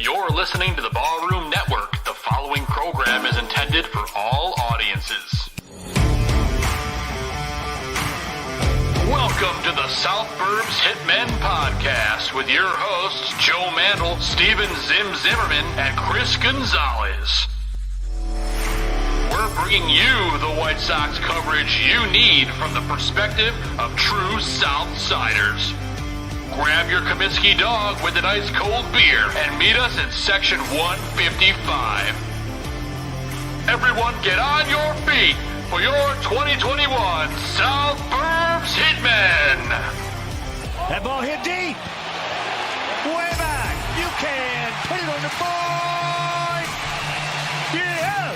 You're listening to the Ballroom Network. The following program is intended for all audiences. Welcome to the South Burbs Hitmen podcast with your hosts Joe Mandel, Steven Zim Zimmerman, and Chris Gonzalez. We're bringing you the White Sox coverage you need from the perspective of true Southsiders. Grab your Kozinski dog with an ice cold beer and meet us in section 155. Everyone get on your feet for your 2021 South Burbs Hitmen. That ball hit deep. Way back. You can put it on the board. Yes.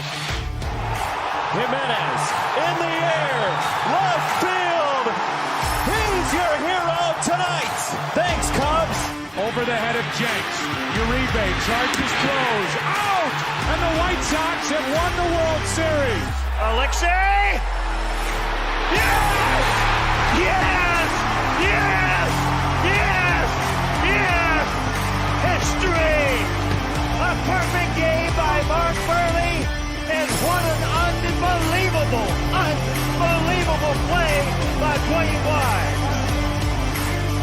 Jimenez in the air. Left field. He's your hero tonight. Thanks, Cubs. Over the head of Jenks. Uribe charges throws. Out! And the White Sox have won the World Series. Alexei! Yes! Yes! Yes! Yes! Yes! History! A perfect game by Mark Burley, and what an unbelievable play by Dwayne Wise.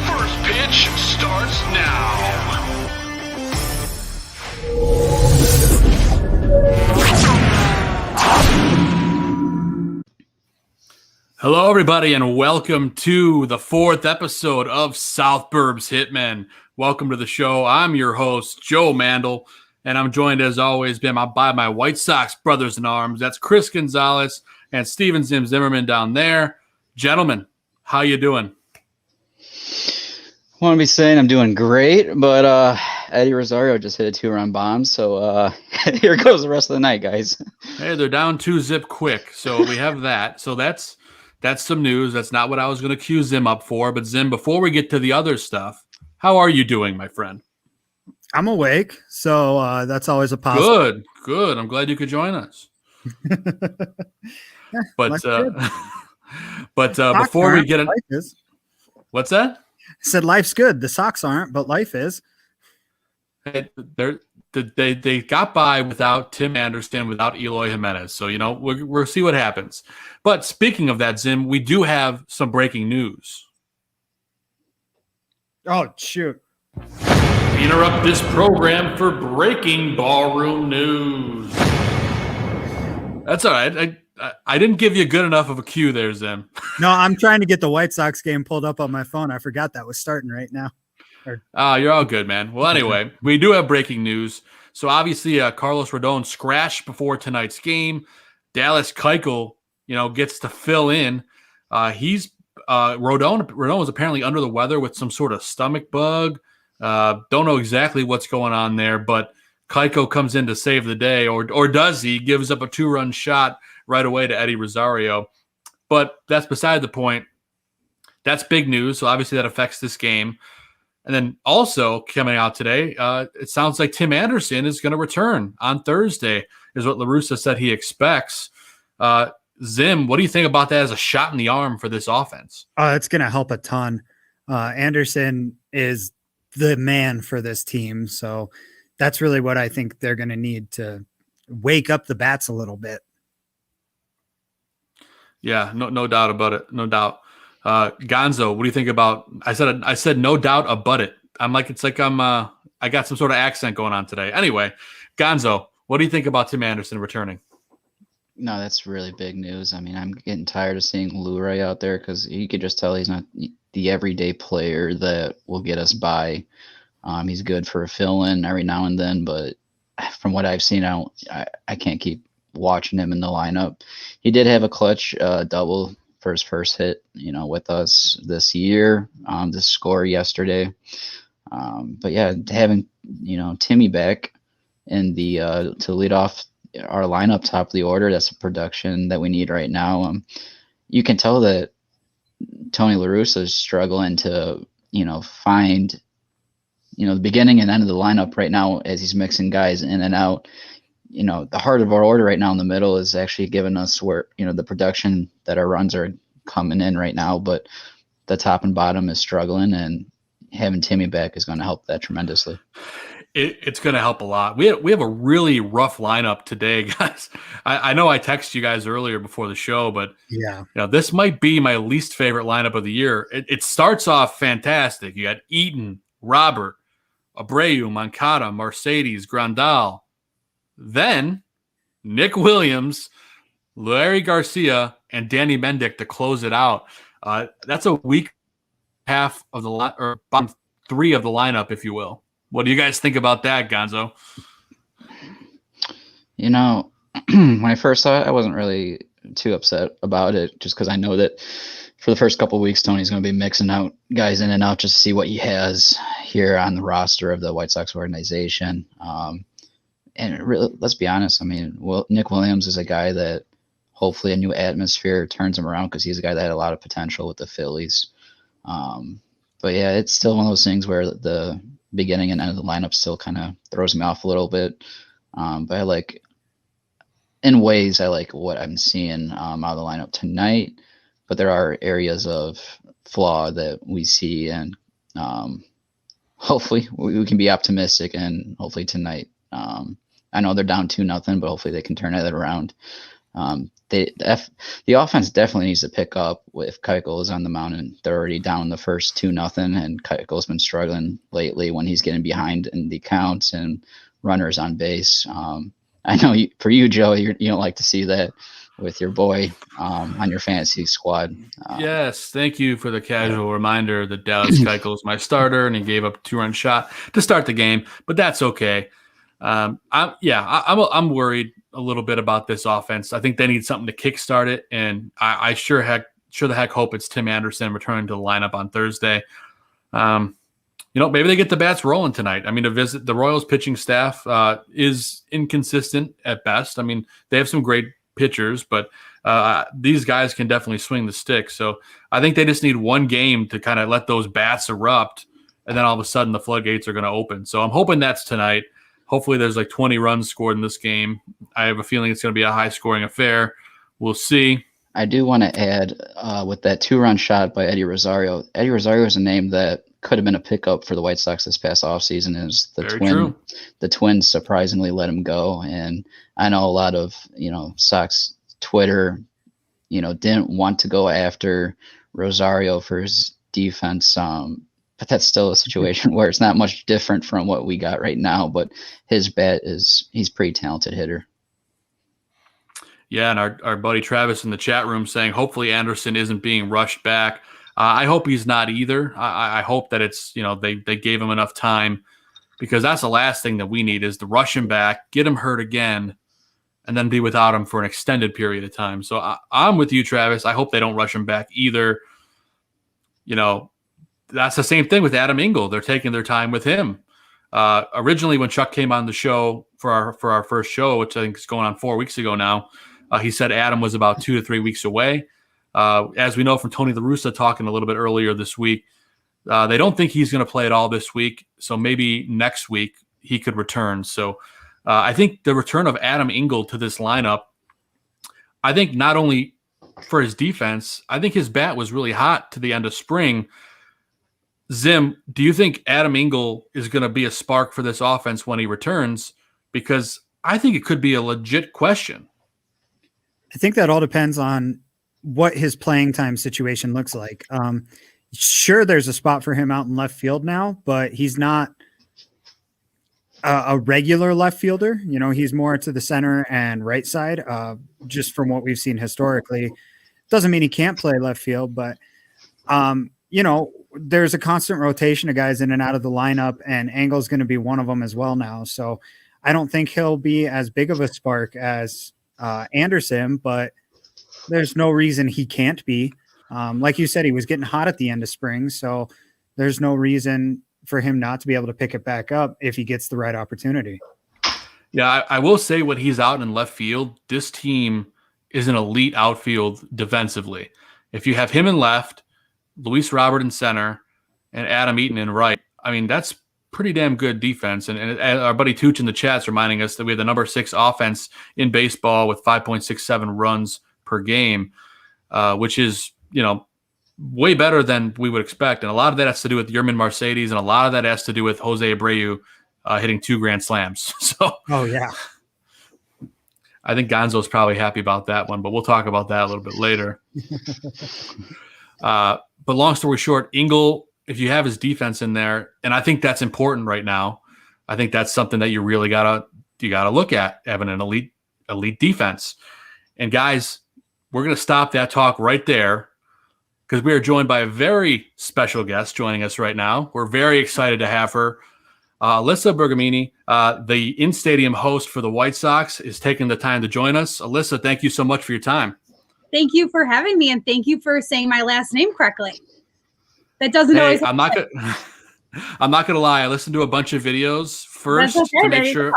First pitch starts now. Hello, everybody, and welcome to the fourth episode of South Burbs Hitmen. Welcome to the show. I'm your host, Joe Mandel, and I'm joined, as always, by my White Sox brothers in arms. That's Chris Gonzalez and Steven Zim Zimmerman down there. Gentlemen, how you doing? I want to be saying I'm doing great, but Eddie Rosario just hit a 2-run bomb, so here goes the rest of the night, guys. Hey, they're down 2-zip quick, so we have that. So that's some news. That's not what I was going to cue Zim up for. But Zim, before we get to the other stuff, how are you doing, my friend? I'm awake, so that's always a positive. Good. I'm glad you could join us. But before we get in, what's that? I said life's good. The Sox aren't, but life is. They got by without Tim Anderson, without Eloy Jimenez. So, we'll see what happens. But speaking of that, Zim, we do have some breaking news. Oh, shoot. We interrupt this program for breaking ballroom news. That's all right. I didn't give you good enough of a cue there, Zim. No, I'm trying to get the White Sox game pulled up on my phone. I forgot that was starting right now. You're all good, man. Well, anyway, we do have breaking news. So obviously, Carlos Rodon scratched before tonight's game. Dallas Keuchel, gets to fill in. Rodon was apparently under the weather with some sort of stomach bug. Don't know exactly what's going on there, but Keuchel comes in to save the day, or does he? Gives up a 2-run shot right away to Eddie Rosario. But that's beside the point. That's big news, so obviously that affects this game. And then also coming out today, it sounds like Tim Anderson is going to return on Thursday, is what La Russa said he expects. Zim, what do you think about that as a shot in the arm for this offense? It's going to help a ton. Anderson is the man for this team, so that's really what I think they're going to need to wake up the bats a little bit. Yeah, no doubt about it. No doubt. Gonzo, what do you think about? I said no doubt about it. I got some sort of accent going on today. Anyway, Gonzo, what do you think about Tim Anderson returning? No, that's really big news. I mean, I'm getting tired of seeing Leroy out there because you could just tell he's not the everyday player that will get us by. He's good for a fill-in every now and then, but from what I've seen, I can't keep watching him in the lineup. He did have a clutch double for his first hit, with us this year, the score yesterday. But yeah, having, Timmy back in to lead off our lineup top of the order, that's a production that we need right now. You can tell that Tony La Russa is struggling to, find, the beginning and end of the lineup right now as he's mixing guys in and out. The heart of our order right now in the middle is actually giving us where, the production that our runs are coming in right now, but the top and bottom is struggling, and having Timmy back is going to help that tremendously. It's going to help a lot. We have a really rough lineup today, guys. I know I texted you guys earlier before the show, but this might be my least favorite lineup of the year. It starts off fantastic. You got Eaton, Robert, Abreu, Moncada, Mercedes, Grandal. Then Nick Williams, Leroy Garcia, and Danny Mendick to close it out. That's a weak half of the or bottom three of the lineup, if you will. What do you guys think about that, Gonzo? When I first saw it, I wasn't really too upset about it, just because I know that for the first couple of weeks, Tony's going to be mixing out guys in and out just to see what he has here on the roster of the White Sox organization. And really, let's be honest. I mean, Nick Williams is a guy that hopefully a new atmosphere turns him around, because he's a guy that had a lot of potential with the Phillies. But yeah, it's still one of those things where the beginning and end of the lineup still kind of throws me off a little bit. But in ways, I like what I'm seeing out of the lineup tonight. But there are areas of flaw that we see, and hopefully we can be optimistic, and hopefully tonight. I know they're down 2-0, but hopefully they can turn that around. The offense definitely needs to pick up if Keuchel is on the mound, and they're already down the first 2-0, and Keuchel's been struggling lately when he's getting behind in the counts and runners on base. I know for you, Joe, you don't like to see that with your boy on your fantasy squad. Yes, thank you for the casual reminder that Dallas Keuchel is my starter, and he gave up a 2-run shot to start the game, but that's okay. I'm worried a little bit about this offense. I think they need something to kickstart it, and I sure the heck hope it's Tim Anderson returning to the lineup on Thursday. Maybe they get the bats rolling tonight. I mean, the Royals pitching staff is inconsistent at best. I mean, they have some great pitchers, but these guys can definitely swing the stick. So I think they just need one game to kind of let those bats erupt, and then all of a sudden the floodgates are going to open. So I'm hoping that's tonight. Hopefully there's 20 runs scored in this game. I have a feeling it's going to be a high-scoring affair. We'll see. I do want to add with that 2-run shot by Eddie Rosario. Eddie Rosario is a name that could have been a pickup for the White Sox this past offseason. The Twins surprisingly let him go. And I know a lot of, Sox Twitter, didn't want to go after Rosario for his defense. But that's still a situation where it's not much different from what we got right now. But his bat he's a pretty talented hitter. Yeah, and our buddy Travis in the chat room saying hopefully Anderson isn't being rushed back. I hope he's not either. I hope that it's, they gave him enough time, because that's the last thing that we need is to rush him back, get him hurt again, and then be without him for an extended period of time. So I'm with you, Travis. I hope they don't rush him back either. That's the same thing with Adam Engel. They're taking their time with him. Originally, when Chuck came on the show for our first show, which I think is going on 4 weeks ago now, he said Adam was about 2 to 3 weeks away. As we know from Tony La Russa talking a little bit earlier this week, they don't think he's going to play at all this week. So maybe next week he could return. So I think the return of Adam Engel to this lineup, I think not only for his defense, I think his bat was really hot to the end of spring. Zim, do you think Adam Engel is going to be a spark for this offense when he returns? Because I think it could be a legit question. I think that all depends on what his playing time situation looks like. Sure, there's a spot for him out in left field now, but he's not a regular left fielder. He's more to the center and right side, just from what we've seen historically. Doesn't mean he can't play left field, but there's a constant rotation of guys in and out of the lineup, and Engel's going to be one of them as well now. So I don't think he'll be as big of a spark as Anderson, but there's no reason he can't be. Like you said, he was getting hot at the end of spring, so there's no reason for him not to be able to pick it back up if he gets the right opportunity. Yeah, I will say when he's out in left field, this team is an elite outfield defensively. If you have him in left, Luis Robert in center, and Adam Eaton in right, I mean, that's pretty damn good defense. And our buddy Tooch in the chat's reminding us that we have the number 6 offense in baseball with 5.67 runs per game, which is, way better than we would expect. And a lot of that has to do with Yermin Mercedes, and a lot of that has to do with Jose Abreu hitting 2 grand slams. So, Oh yeah. I think Gonzo's probably happy about that one, but we'll talk about that a little bit later. But long story short, Engel, if you have his defense in there, and I think that's important right now. I think that's something that you really gotta look at, having an elite defense. And guys, we're gonna stop that talk right there because we are joined by a very special guest joining us right now. We're very excited to have her. Alyssa Bergamini, the in-stadium host for the White Sox, is taking the time to join us. Alyssa, thank you so much for your time. Thank you for having me, and thank you for saying my last name correctly. That doesn't always happen. I'm not gonna lie. I listened to a bunch of videos first to make sure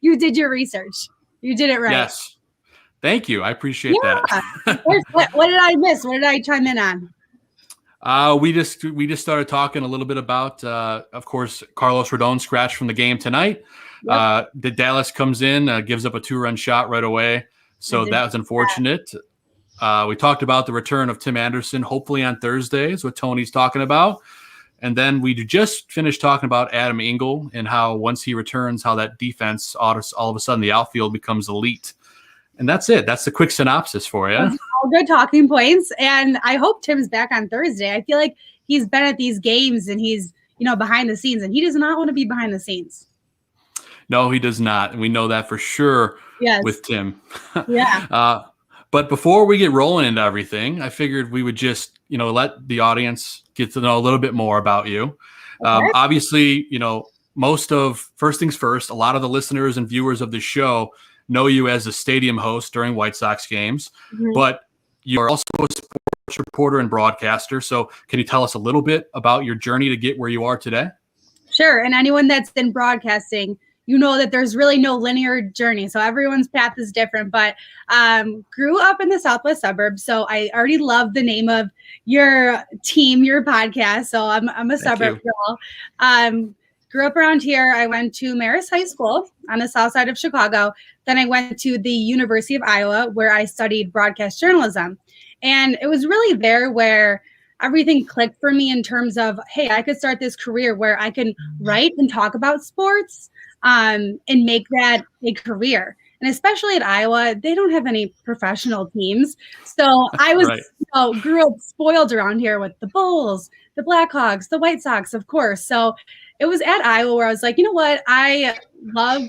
you did your research. You did it right. Yes. Thank you. I appreciate that. What did I miss? What did I chime in on? We just started talking a little bit about, of course, Carlos Rodon scratched from the game tonight. Yep. The Dallas comes in, gives up a 2-run shot right away. So that was unfortunate. We talked about the return of Tim Anderson, hopefully on Thursday is what Tony's talking about. And then we just finished talking about Adam Engel and how once he returns, how that defense, all of a sudden the outfield becomes elite. And that's it. That's the quick synopsis for you. That's all good talking points. And I hope Tim's back on Thursday. I feel like he's been at these games and he's, behind the scenes, and he does not want to be behind the scenes. No, he does not. And we know that for sure with Tim. Yeah. But before we get rolling into everything, I figured we would just, let the audience get to know a little bit more about you. Okay. Obviously, first things first, a lot of the listeners and viewers of the show know you as a stadium host during White Sox games, but you are also a sports reporter and broadcaster. So can you tell us a little bit about your journey to get where you are today? Sure. And anyone that's in broadcasting, that there's really no linear journey. So everyone's path is different, but grew up in the Southwest suburbs. So I already love the name of your team, your podcast. So I'm a suburb girl. Grew up around here. I went to Marist High School on the south side of Chicago. Then I went to the University of Iowa, where I studied broadcast journalism. And it was really there where everything clicked for me in terms of, hey, I could start this career where I can write and talk about sports and make that a career. And especially at Iowa, they don't have any professional teams. So I was grew up spoiled around here with the Bulls, the Blackhawks, the White Sox, of course. So it was at Iowa where I was like, you know what? I love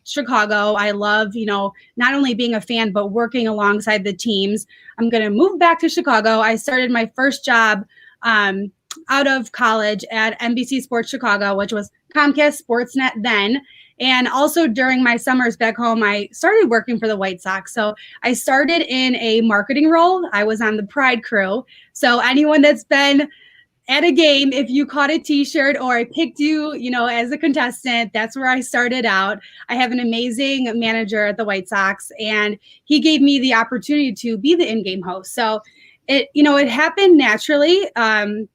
Chicago. I love, not only being a fan, but working alongside the teams. I'm going to move back to Chicago. I started my first job out of college at NBC Sports Chicago, which was Comcast Sportsnet then. And also during my summers back home, I started working for the White Sox. So I started in a marketing role. I was on the Pride crew. So anyone that's been at a game, if you caught a t-shirt or I picked you, as a contestant, that's where I started out. I have an amazing manager at the White Sox, and he gave me the opportunity to be the in-game host. So it happened naturally.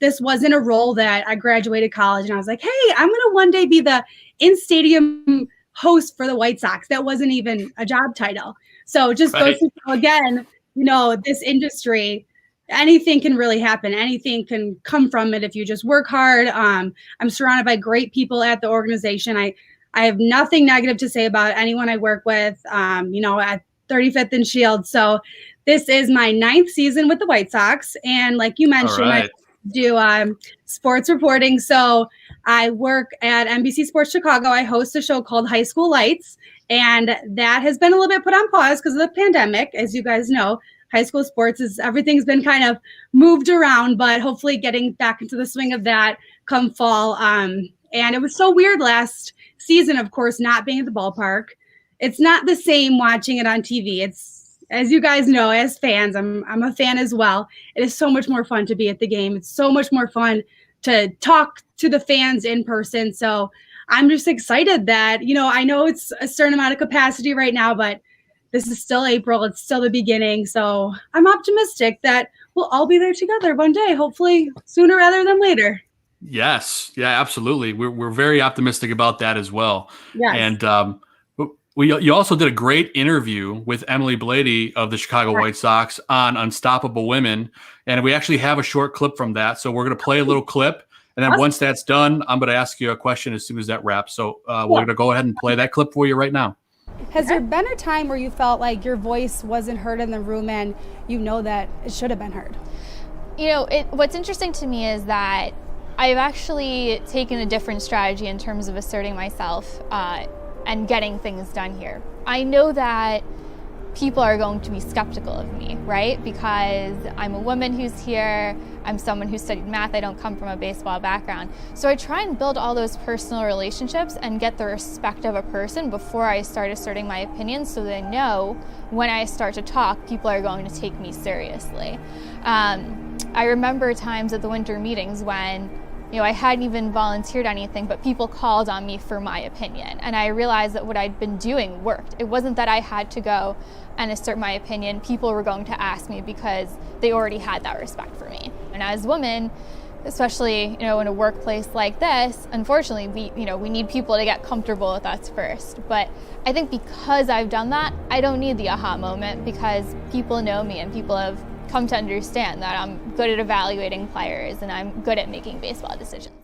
This wasn't a role that I graduated college and I was like, hey, I'm going to one day be the in-stadium host for the White Sox. That wasn't even a job title. So just goes to show again, this industry, anything can really happen. Anything can come from it if you just work hard. I'm surrounded by great people at the organization. I have nothing negative to say about anyone I work with, at 35th and Shield. So this is my 9th season with the White Sox. And like you mentioned, I do sports reporting. So I work at NBC Sports Chicago. I host a show called High School Lights. And that has been a little bit put on pause because of the pandemic. As you guys know, high school sports everything's been kind of moved around, but hopefully getting back into the swing of that come fall. And it was so weird last season, of course, not being at the ballpark. It's not the same watching it on TV. It's, as you guys know, as fans, I'm a fan as well. It is so much more fun to be at the game. It's so much more fun to talk to the fans in person. So I'm just excited that, I know it's a certain amount of capacity right now, but this is still April. It's still the beginning. So I'm optimistic that we'll all be there together one day, hopefully sooner rather than later. Yes. Yeah, absolutely. We're very optimistic about that as well. Yes. And you also did a great interview with Emily Blady of the Chicago White Sox on Unstoppable Women. And we actually have a short clip from that. So we're going to play a little clip And then Awesome. once that's done, I'm going to ask you a question as soon as that wraps. So we're going to go ahead and play that clip for you right now. Has there been a time where you felt like your voice wasn't heard in the room and you know that it should have been heard? You know, what's interesting to me is that I've actually taken a different strategy in terms of asserting myself and getting things done here. I know that people are going to be skeptical of me, right? Because I'm a woman who's here, I'm someone who studied math, I don't come from a baseball background. So I try and build all those personal relationships and get the respect of a person before I start asserting my opinions, so they know when I start to talk, people are going to take me seriously. I remember times at the winter meetings when I hadn't even volunteered anything, but people called on me for my opinion. And I realized that what I'd been doing worked. It wasn't that I had to go and assert my opinion. People were going to ask me because they already had that respect for me. And as women, especially, in a workplace like this, unfortunately, we need people to get comfortable with us first. But I think because I've done that, I don't need the aha moment, because people know me and people have come to understand that I'm good at evaluating players and I'm good at making baseball decisions.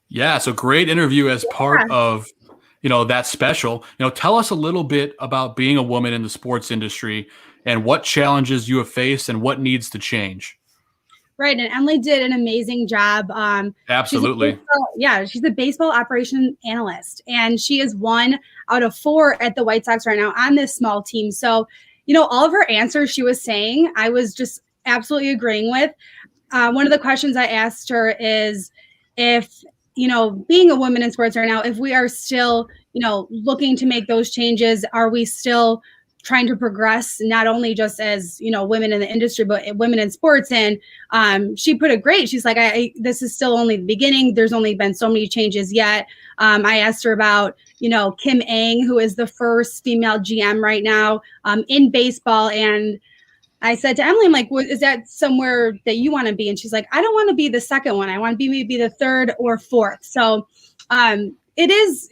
Yeah, so great interview as part of, that special. Tell us a little bit about being a woman in the sports industry and what challenges you have faced and what needs to change. Right, and Emily did an amazing job. Absolutely. She's a baseball operations analyst, and she is 1 out of 4 at the White Sox right now on this small team. So, all of her answers she was saying, I was just absolutely agreeing with. One of the questions I asked her is if, being a woman in sports right now, if we are still, looking to make those changes, are we still trying to progress, not only just as, women in the industry, but women in sports? And she put it great. She's like, this is still only the beginning. There's only been so many changes yet. I asked her about, Kim Ang, who is the first female GM right now in baseball. And I said to Emily, I'm like, is that somewhere that you want to be? And she's like, I don't want to be the second one. I want to be maybe the third or fourth. So it is,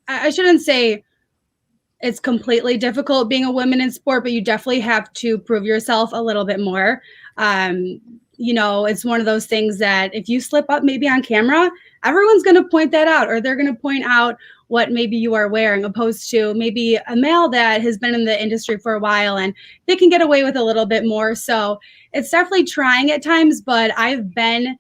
I shouldn't say it's completely difficult being a woman in sport, but you definitely have to prove yourself a little bit more. It's one of those things that if you slip up maybe on camera, everyone's going to point that out, or they're going to point out what maybe you are wearing, opposed to maybe a male that has been in the industry for a while and they can get away with a little bit more. So it's definitely trying at times, but I've been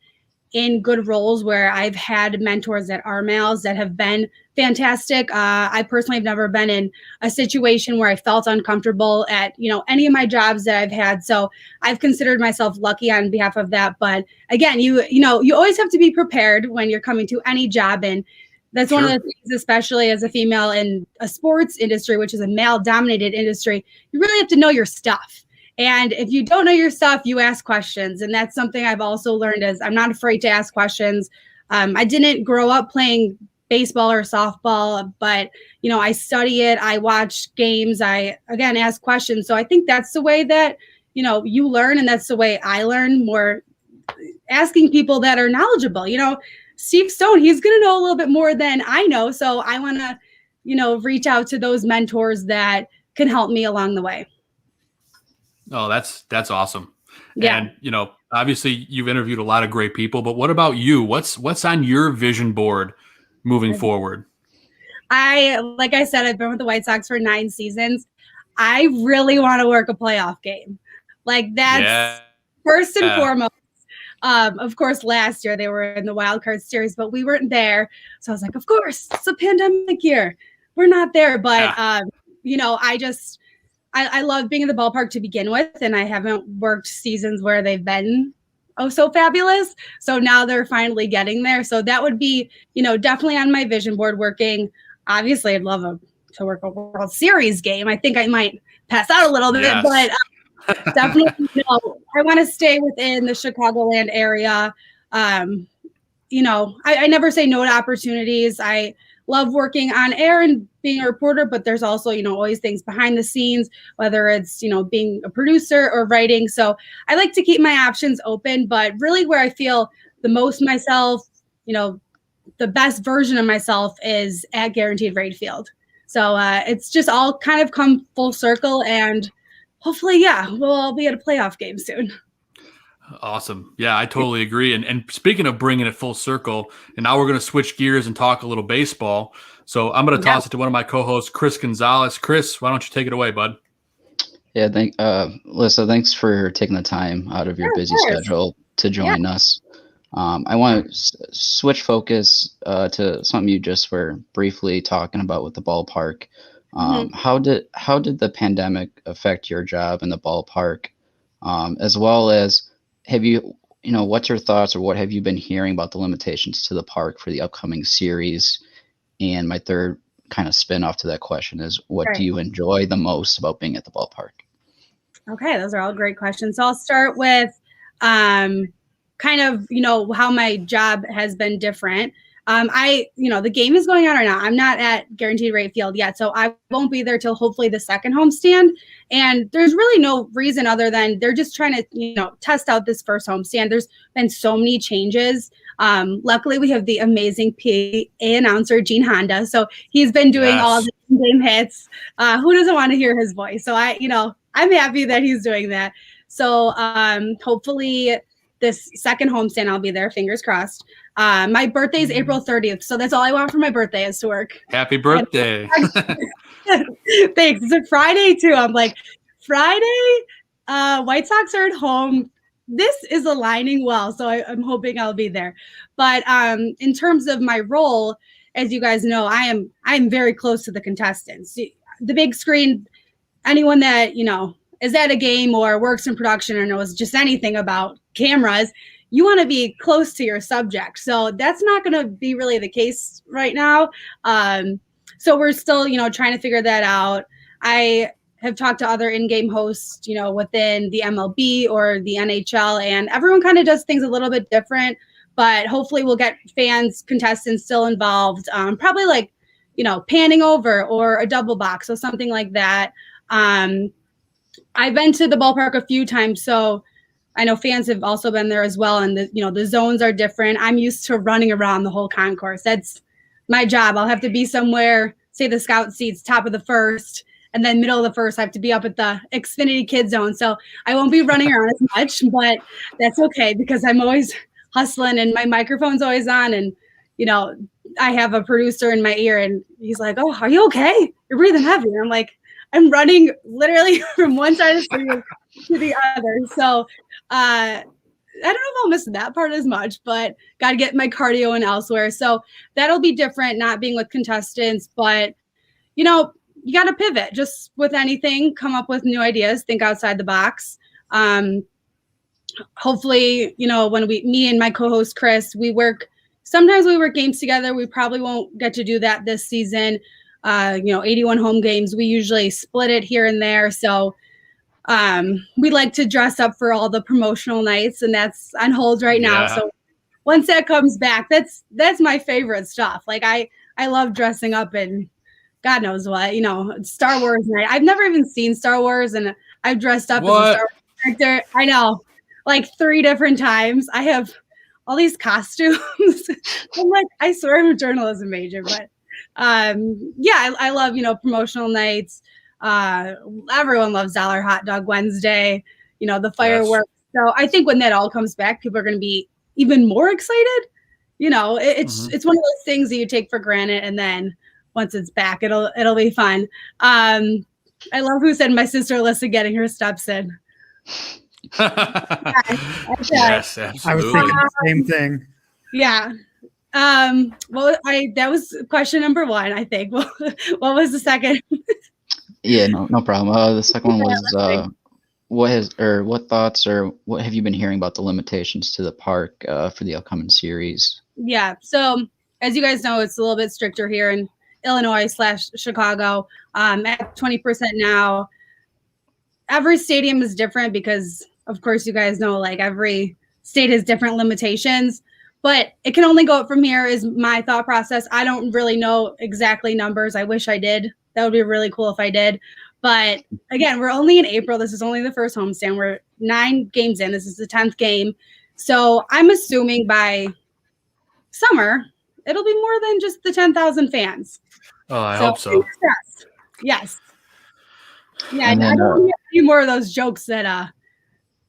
in good roles where I've had mentors that are males that have been fantastic. I personally have never been in a situation where I felt uncomfortable at, any of my jobs that I've had. So I've considered myself lucky on behalf of that. But again, you always have to be prepared when you're coming to any job. And that's one of the things, especially as a female in a sports industry, which is a male dominated industry, you really have to know your stuff. And if you don't know your stuff, you ask questions. And that's something I've also learned, is I'm not afraid to ask questions. I didn't grow up playing baseball or softball, but, I study it. I watch games. I, again, ask questions. So I think that's the way that, you learn. And that's the way I learn, more asking people that are knowledgeable. Steve Stone, he's going to know a little bit more than I know. So I want to, reach out to those mentors that can help me along the way. Oh, that's awesome. Yeah. And, obviously you've interviewed a lot of great people, but what about you? What's on your vision board moving forward? Like I said, I've been with the White Sox for 9 seasons. I really want to work a playoff game. Like, that's first and foremost. Of course, last year they were in the wild card series, but we weren't there. So I was like, of course, it's a pandemic year. We're not there. But, I love being in the ballpark to begin with, and I haven't worked seasons where they've been so fabulous. So now they're finally getting there. So that would be, definitely on my vision board working. Obviously, I'd love to work a World Series game. I think I might pass out a little bit, but definitely, I want to stay within the Chicagoland area. I never say no to opportunities. I love working on air and being a reporter, but there's also, always things behind the scenes, whether it's, being a producer or writing. So I like to keep my options open, but really where I feel the most myself, the best version of myself is at Guaranteed Rate Field. So it's just all kind of come full circle, and hopefully, we'll all be at a playoff game soon. Awesome. Yeah, I totally agree. And speaking of bringing it full circle, and now we're going to switch gears and talk a little baseball. So I'm going to toss it to one of my co-hosts, Chris Gonzalez. Chris, why don't you take it away, bud? Yeah, Alyssa, thanks for taking the time out of your busy schedule to join us. I want to switch focus to something you just were briefly talking about with the ballpark. How did the pandemic affect your job in the ballpark, as well as what's your thoughts or what have you been hearing about the limitations to the park for the upcoming series? And my third kind of spin off to that question is, what do you enjoy the most about being at the ballpark? Okay, those are all great questions. So I'll start with kind of, how my job has been different. The game is going on right now. I'm not at Guaranteed Rate Field yet, so I won't be there till hopefully the second homestand. And there's really no reason other than they're just trying to, test out this first homestand. There's been so many changes. Luckily, we have the amazing PA announcer, Gene Honda. So he's been doing all the game hits. Who doesn't want to hear his voice? So I'm happy that he's doing that. So hopefully this second homestand, I'll be there. Fingers crossed. My birthday is April 30th. So that's all I want for my birthday is to work. Happy birthday. Thanks. It's a Friday too. I'm like, Friday, White Sox are at home. This is aligning well. So I'm hoping I'll be there. But in terms of my role, as you guys know, I'm very close to the contestants. The big screen, anyone that, is at a game or works in production or knows just anything about cameras, you want to be close to your subject. So that's not going to be really the case right now. So we're still, trying to figure that out. I have talked to other in-game hosts, within the MLB or the NHL, and everyone kind of does things a little bit different, but hopefully we'll get fans, contestants still involved. Probably like, panning over or a double box or something like that. I've been to the ballpark a few times, so I know fans have also been there as well. And the zones are different. I'm used to running around the whole concourse. That's my job. I'll have to be somewhere, say the scout seats, top of the first, and then middle of the first, I have to be up at the Xfinity Kid Zone. So I won't be running around as much, but that's okay because I'm always hustling and my microphone's always on. And, I have a producer in my ear and he's like, "Oh, are you okay? You're breathing heavy." And I'm like, I'm running literally from one side of the stadium to the other. So I don't know if I'll miss that part as much, but got to get my cardio in elsewhere. So that'll be different, not being with contestants. But, you got to pivot just with anything, come up with new ideas, think outside the box. Hopefully, when me and my co-host Chris, sometimes we work games together. We probably won't get to do that this season. 81 home games. We usually split it here and there. So we like to dress up for all the promotional nights, and that's on hold right now. So once that comes back, that's my favorite stuff. Like I love dressing up and God knows what, Star Wars night. I've never even seen Star Wars, and I've dressed up as a Star Wars character. I know, like 3 different times. I have all these costumes. I'm like, I swear I'm a journalism major, but I love, promotional nights. Everyone loves Dollar Hot Dog Wednesday, the fireworks. Yes. So I think when that all comes back, people are going to be even more excited. It's one of those things that you take for granted. And then once it's back, it'll be fun. I love who said my sister Alyssa getting her steps in. Yes, absolutely. I was thinking the same thing. Yeah. That was question number 1, I think. What was the second? Yeah, no problem. The second one was what thoughts or what have you been hearing about the limitations to the park for the upcoming series? Yeah, so as you guys know, it's a little bit stricter here in Illinois/Chicago. At 20% now. Every stadium is different because, of course, you guys know, like every state has different limitations. But it can only go up from here is my thought process. I don't really know exactly numbers. I wish I did. That would be really cool if I did. But again, we're only in April. This is only the first homestand. We're 9 games in. This is the 10th game. So I'm assuming by summer, it'll be more than just the 10,000 fans. Oh, I hope so. Yes. Yeah, I don't hear any more of those jokes that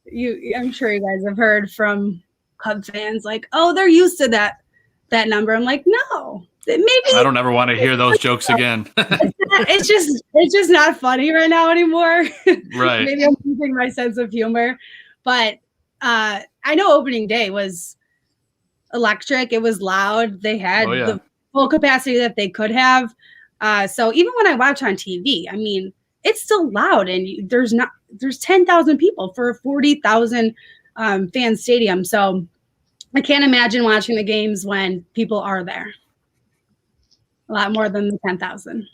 I'm sure you guys have heard from Cub fans like, oh, they're used to that number. I'm like, no, maybe I don't ever want to hear those jokes again. it's just not funny right now anymore. Right. Maybe I'm losing my sense of humor, but I know opening day was electric. It was loud. They had the full capacity that they could have. So even when I watch on TV, I mean, it's still loud, and there's 10,000 people for a 40,000 fan stadium. So I can't imagine watching the games when people are there. A lot more than the 10,000.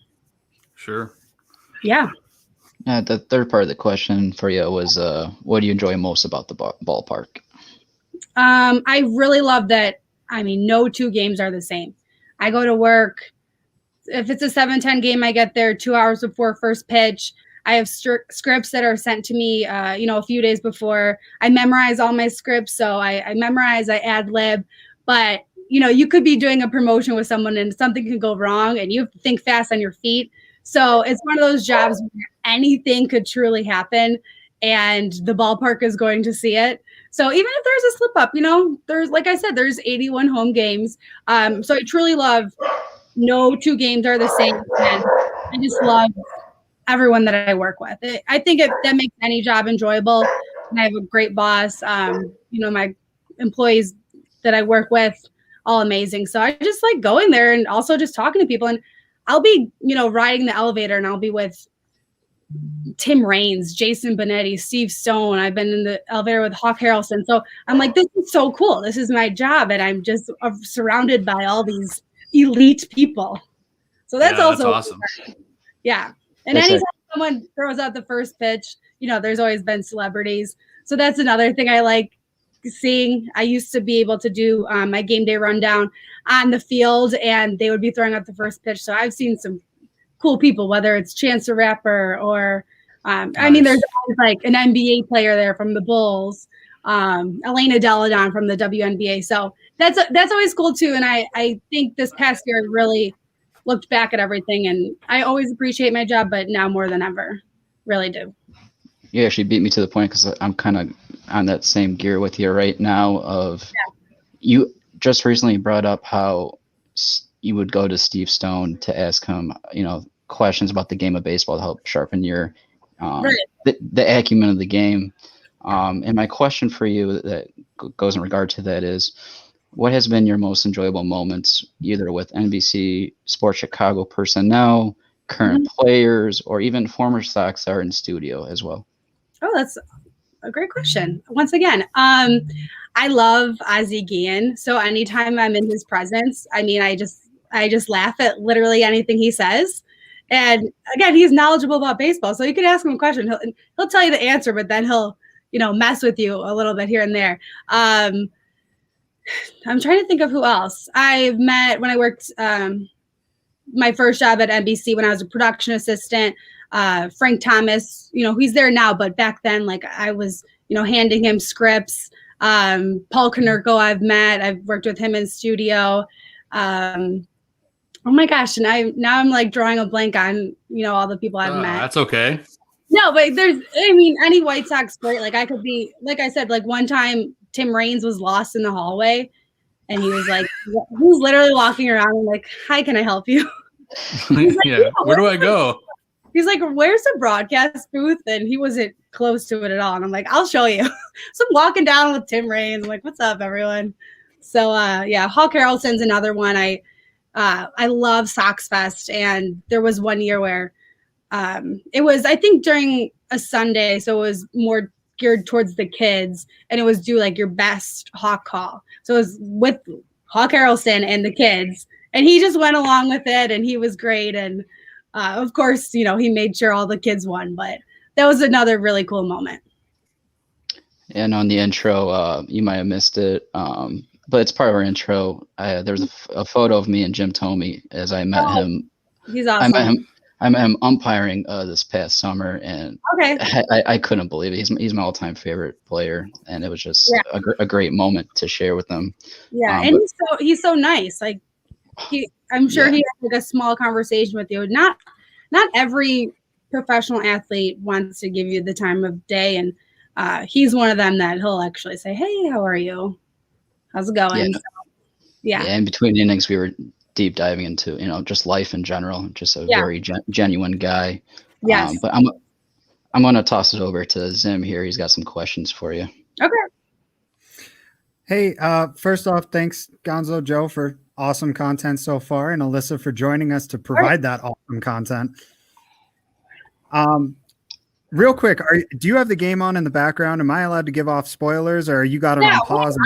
Sure. Yeah. The third part of the question for you was, what do you enjoy most about the ballpark? I really love that. I mean, no two games are the same. I go to work. If it's a 7:10 game, I get there 2 hours before first pitch. I have scripts that are sent to me, a few days before. I memorize all my scripts. So I memorize, I ad lib, but you could be doing a promotion with someone and something can go wrong and you have to think fast on your feet. So it's one of those jobs where anything could truly happen and the ballpark is going to see it. So even if there's a slip up, there's, like I said, there's 81 home games. So I truly love no two games are the same. And I just love everyone that I work with. I think that makes any job enjoyable. And I have a great boss. My employees that I work with, all amazing. So I just like going there and also just talking to people. And I'll be, riding the elevator and I'll be with Tim Raines, Jason Benetti, Steve Stone. I've been in the elevator with Hawk Harrelson. So I'm like, this is so cool. This is my job. And I'm just surrounded by all these elite people. So that's also awesome. Yeah. And anytime someone throws out the first pitch, there's always been celebrities. So that's another thing I like seeing. I used to be able to do my game day rundown on the field and they would be throwing out the first pitch. So I've seen some cool people, whether it's Chance the Rapper or Nice. I mean, there's always like an NBA player there from the Bulls, Elena Deladon from the WNBA. So that's always cool too. And I think this past year I really looked back at everything and I always appreciate my job, but now more than ever, really do. You actually beat me to the point because I'm kind of on that same gear with you right now you just recently brought up how you would go to Steve Stone to ask him, questions about the game of baseball to help sharpen your the acumen of the game. And my question for you that goes in regard to that is, what has been your most enjoyable moments, either with NBC Sports Chicago personnel, current players, or even former Sox that are in studio as well? Oh, that's a great question. Once again, I love Ozzie Guillen. So anytime I'm in his presence, I mean, I just laugh at literally anything he says. And again, he's knowledgeable about baseball. So you could ask him a question. He'll tell you the answer, but then he'll, mess with you a little bit here and there. I'm trying to think of who else I've met when I worked my first job at NBC when I was a production assistant. Frank Thomas, he's there now, but back then, like I was, handing him scripts. Paul Konerko I've met. I've worked with him in studio. Oh my gosh. And I'm like drawing a blank on, all the people I've met. That's okay. No, but any White Sox great. Like I could be, like I said, like one time Tim Raines was lost in the hallway and he was like, he was literally walking around and like, hi, can I help you? Like, yeah. Where do I go? He's like, where's the broadcast booth? And he wasn't close to it at all. And I'm like, I'll show you. So I'm walking down with Tim Raines. I'm like, what's up, everyone? So Hawk Harrelson's another one. I love Sox Fest. And there was one year where it was, I think during a Sunday. So it was more geared towards the kids and it was do like your best Hawk call. So it was with Hawk Harrelson and the kids and he just went along with it and he was great. And of course, he made sure all the kids won, but that was another really cool moment. And on the intro, you might have missed it, but it's part of our intro. There's a photo of me and Jim Thome as I met him. He's awesome. I met him umpiring this past summer, and I couldn't believe it. He's my all-time favorite player, and it was just a great moment to share with him. Yeah, and he's so nice. Like I'm sure he had like a small conversation with you. Not every professional athlete wants to give you the time of day, and he's one of them that he'll actually say, "Hey, how are you? How's it going?" Yeah. So, yeah. In between innings, we were deep diving into, just life in general. Just a very genuine guy. Yes. But I'm going to toss it over to Zim here. He's got some questions for you. Okay. Hey, first off, thanks, Gonzo Joe, for awesome content so far, and Alyssa for joining us to provide that awesome content. Real quick, do you have the game on in the background? Am I allowed to give off spoilers, or you got it on pause?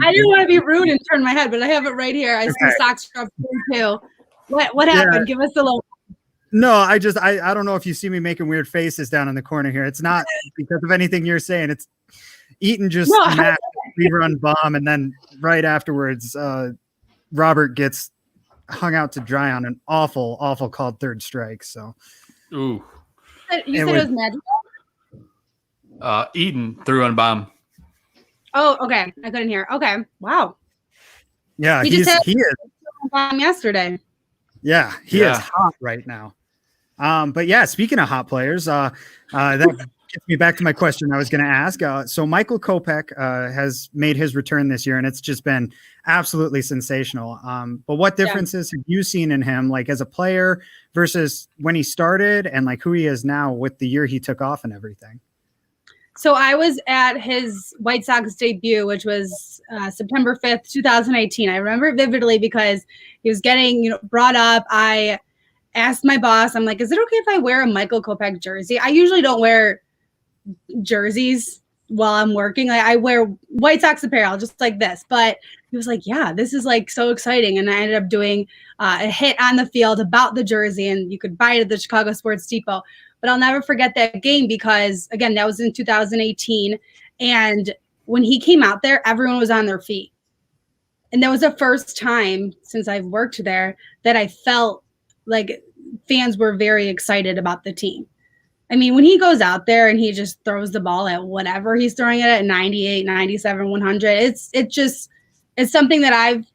I didn't want to be rude and turn my head, but I have it right here. I see socks up too. What happened? Give us a little. No, I don't know if you see me making weird faces down in the corner here. It's not because of anything you're saying. It's Eaton just smashed a run bomb, and then right afterwards, Robert gets hung out to dry on an awful called third strike. So, ooh, you said it was Madrigal? Eaton threw on bomb. Oh, okay. I couldn't hear. Okay, wow. Yeah, he is bomb yesterday. Yeah, he is hot right now. But yeah, speaking of hot players, that gets me back to my question I was going to ask. So Michael Kopeck has made his return this year, and it's just been absolutely sensational. But what differences have you seen in him, like as a player versus when he started, and like who he is now with the year he took off and everything? So I was at his White Sox debut, which was September 5th, 2018. I remember it vividly because he was getting brought up. I asked my boss, I'm like, is it okay if I wear a Michael Kopeck jersey? I usually don't wear jerseys while I'm working. Like, I wear White Sox apparel just like this. But he was like, yeah, this is like so exciting. And I ended up doing a hit on the field about the jersey, and you could buy it at the Chicago Sports Depot. But I'll never forget that game because, again, that was in 2018. And when he came out there, everyone was on their feet. And that was the first time since I've worked there that I felt like fans were very excited about the team. I mean, when he goes out there and he just throws the ball at whatever he's throwing it at 98, 97, 100, it's something that I've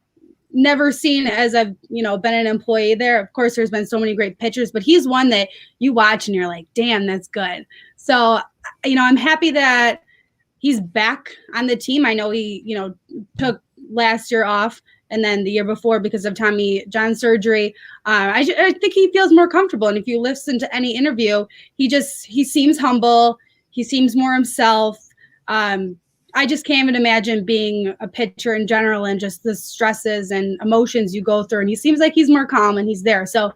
never seen as I've, been an employee there. Of course, there's been so many great pitchers, but he's one that you watch and you're like, damn, that's good. So, I'm happy that he's back on the team. I know he, took last year off and then the year before because of Tommy John surgery. I think he feels more comfortable. And if you listen to any interview, he seems humble. He seems more himself. I just can't even imagine being a pitcher in general and just the stresses and emotions you go through. And he seems like he's more calm and he's there. So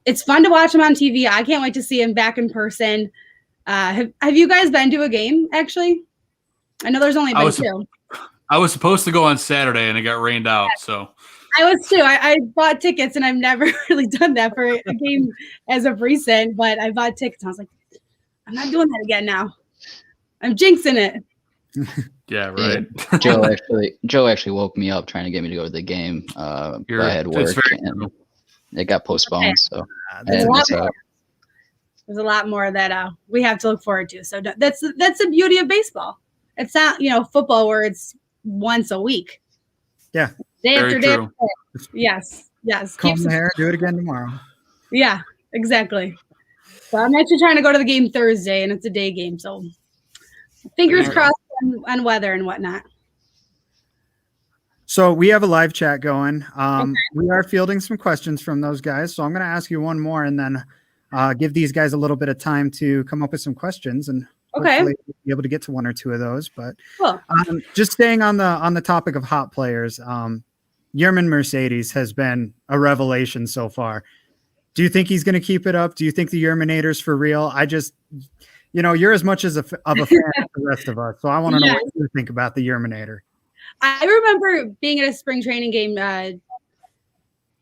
it's fun to watch him on TV. I can't wait to see him back in person. Have you guys been to a game, actually? I know there's only been two. I was supposed to go on Saturday and it got rained out. So I was too. I bought tickets and I've never really done that for a game as of recent, but I bought tickets. And I was like, I'm not doing that again now. I'm jinxing it. Yeah, right. Yeah. Joe actually woke me up trying to get me to go to the game. I had work and it got postponed. Okay. So there's a lot more that we have to look forward to. So that's the beauty of baseball. It's not football where it's once a week. Yeah. Day after day. Yes. Comb the hair. Do it again tomorrow. Yeah, exactly. So I'm actually trying to go to the game Thursday, and it's a day game. So fingers crossed on weather and whatnot. So we have a live chat going. We are fielding some questions from those guys. So I'm going to ask you one more and then give these guys a little bit of time to come up with some questions and hopefully be able to get to one or two of those. But cool. Just staying on the topic of hot players, Yerman Mercedes has been a revelation so far. Do you think he's going to keep it up? Do you think the Yerminator's for real? I just, you're as much of a fan as the rest of us. So I want to know what you think about the Yerminator. I remember being at a spring training game. It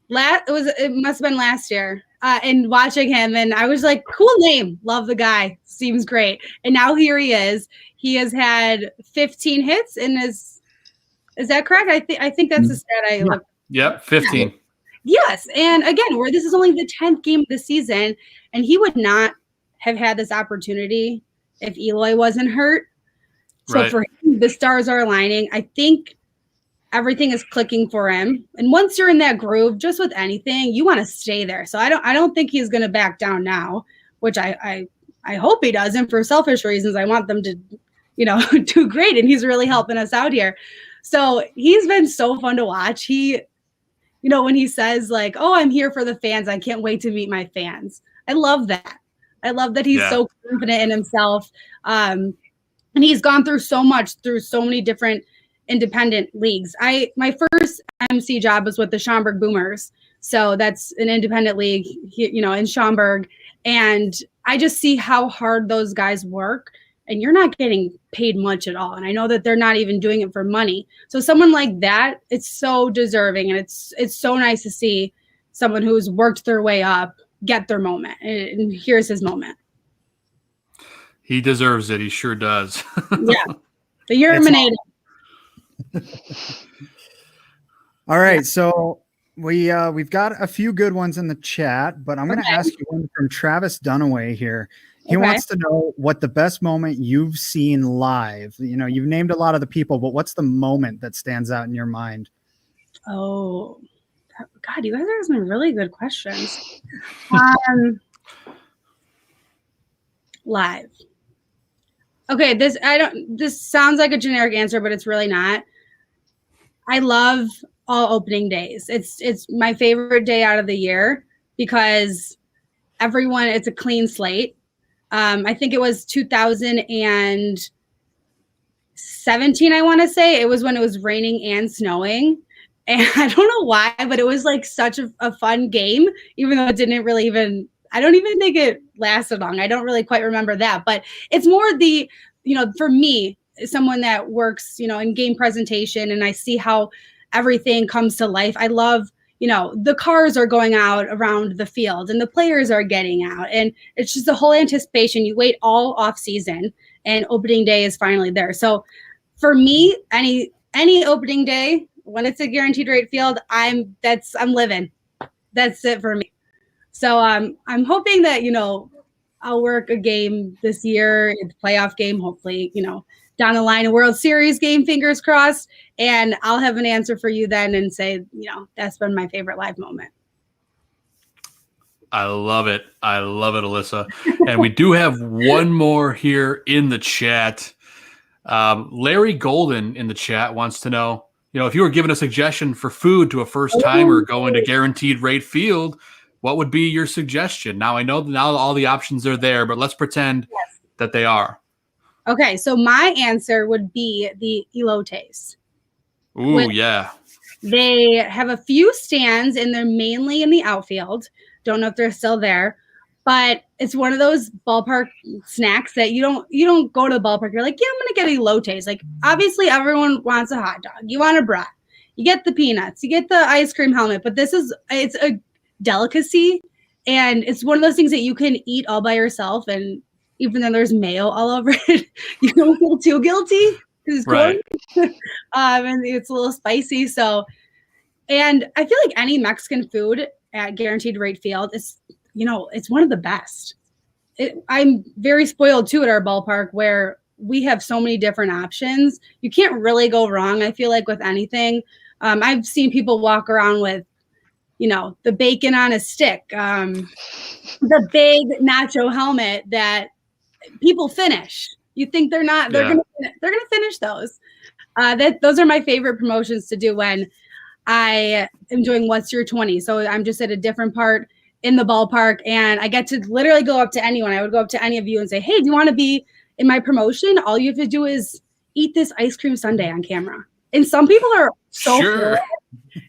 must have been last year, and watching him, and I was like, "Cool name, love the guy, seems great." And now here he is. He has had 15 hits in his. Is that correct? I think that's the stat I looked. Yep, 15. Yes, and again, this is only the 10th game of the season, and he would not have had this opportunity if Eloy wasn't hurt. So for him, the stars are aligning. I think everything is clicking for him. And once you're in that groove, just with anything, you want to stay there. So I don't think he's going to back down now, which I hope he doesn't for selfish reasons. I want them to, do great. And he's really helping us out here. So he's been so fun to watch. He, when he says like, oh, I'm here for the fans, I can't wait to meet my fans. I love that. I love that he's so confident in himself. And he's gone through so much, through so many different independent leagues. My first MC job was with the Schaumburg Boomers. So that's an independent league, in Schaumburg. And I just see how hard those guys work, and you're not getting paid much at all. And I know that they're not even doing it for money. So someone like that, it's so deserving. And it's so nice to see someone who's worked their way up get their moment. And here's his moment. He deserves it. He sure does. Yeah. The urinated. All right. So we've got a few good ones in the chat, but I'm going to ask you one from Travis Dunaway here. He wants to know what the best moment you've seen live. You've named a lot of the people, but what's the moment that stands out in your mind? Oh, God, you guys are asking really good questions. Live. Okay, this sounds like a generic answer, but it's really not. I love all opening days. It's my favorite day out of the year because it's a clean slate. I think it was 2017, I want to say. It was when it was raining and snowing. And I don't know why, but it was like such a fun game, even though it didn't really I don't even think it lasted long. I don't really quite remember that. But it's more for me, someone that works, in game presentation, and I see how everything comes to life. I love the cars are going out around the field and the players are getting out. And it's just the whole anticipation. You wait all off season and opening day is finally there. So for me, any opening day, when it's a guaranteed rate field, I'm living. That's it for me. So I'm hoping that, I'll work a game this year, it's a playoff game, hopefully, down the line, a World Series game, fingers crossed. And I'll have an answer for you then and say, that's been my favorite live moment. I love it. Alyssa. And we do have one more here in the chat. Larry Golden in the chat wants to know, if you were given a suggestion for food to a first timer going to guaranteed rate field, what would be your suggestion? Now, I know now all the options are there, but let's pretend that they are. Okay, so my answer would be the elotes. Ooh, yeah. They have a few stands, and they're mainly in the outfield. Don't know if they're still there, but it's one of those ballpark snacks that you don't go to the ballpark. You're like, yeah, I'm gonna get elotes. Like, obviously, everyone wants a hot dog. You want a brat. You get the peanuts. You get the ice cream helmet. But it's a delicacy, and it's one of those things that you can eat all by yourself, and even though there's mayo all over it, you don't feel too guilty because it's corn. And it's a little spicy. So, and I feel like any Mexican food at guaranteed rate field is, it's one of the best. I'm very spoiled too at our ballpark where we have so many different options. You can't really go wrong, I feel like, with anything. I've seen people walk around with, the bacon on a stick, the big nacho helmet that people finish. You think they're not, they're going to finish those. Those are my favorite promotions to do when I am doing What's Your 20. So I'm just at a different part in the ballpark and I get to literally go up to anyone. I would go up to any of you and say, hey, do you want to be in my promotion? All you have to do is eat this ice cream sundae on camera. And some people are so sure.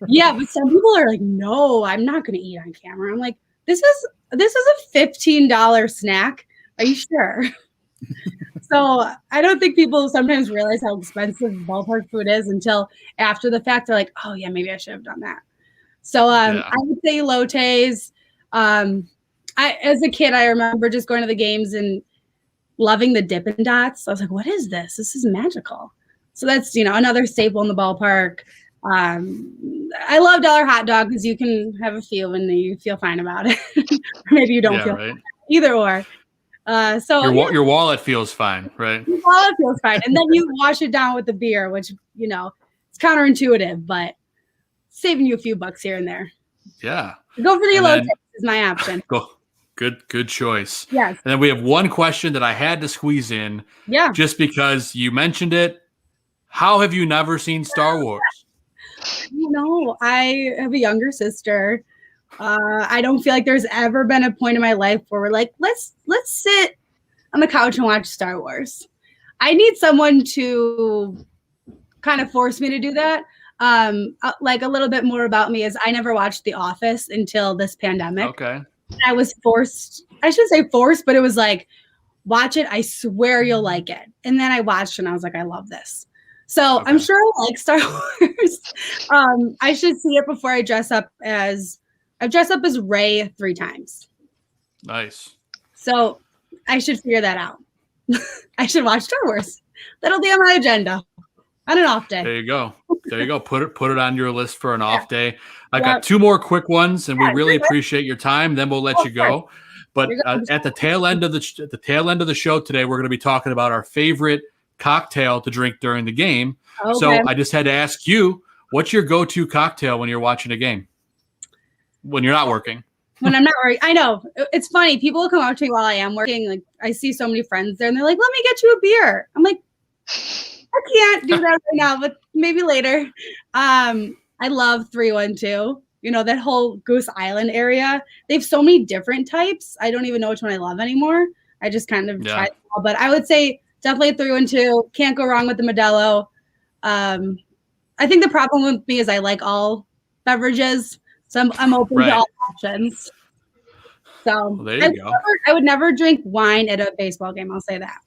Yeah, but some people are like, no, I'm not going to eat on camera. I'm like, this is a $15 snack. Are you sure? So I don't think people sometimes realize how expensive ballpark food is until after the fact. They're like, oh yeah, maybe I should have done that. So I would say elotes. As a kid, I remember just going to the games and loving the Dippin' Dots. I was like, what is this? This is magical. So that's, another staple in the ballpark. I love dollar hot dog because you can have a few and you feel fine about it. Maybe you don't feel fine. Either or. So your wallet feels fine, right? Your wallet feels fine. And then you wash it down with the beer, which, it's counterintuitive, but saving you a few bucks here and there. Yeah. Go for the elotes is my option. Good choice. Yes. And then we have one question that I had to squeeze in. Yeah. Just because you mentioned it. How have you never seen Star Wars? I have a younger sister. I don't feel like there's ever been a point in my life where we're like, let's sit on the couch and watch Star Wars. I need someone to kind of force me to do that. Like a little bit more about me is I never watched The Office until this pandemic. Okay. I was forced. I shouldn't say forced, but it was like, watch it. I swear you'll like it. And then I watched and I was like, I love this. So Okay. I'm sure I like Star Wars. I should see it before I dress up as Rey 3 times. Nice. So I should figure that out. I should watch Star Wars. That'll be on my agenda on an off day. There you go. Put it on your list for an off day. I got 2 more quick ones, and we really appreciate your time. Then we'll let you go. But at the tail end of the show today, we're going to be talking about our favorite cocktail to drink during the game. Okay. So I just had to ask you, what's your go-to cocktail when you're watching a game? When you're not working? When I'm not working. I know. It's funny. People will come up to me while I am working. Like I see so many friends there and they're like, let me get you a beer. I'm like, I can't do that right now, but maybe later. I love 312. That whole Goose Island area. They have so many different types. I don't even know which one I love anymore. I just kind of try them all. But I would say definitely 312. Can't go wrong with the Modelo. I think the problem with me is I like all beverages. So I'm open to all options. So there you go. I would never drink wine at a baseball game. I'll say that.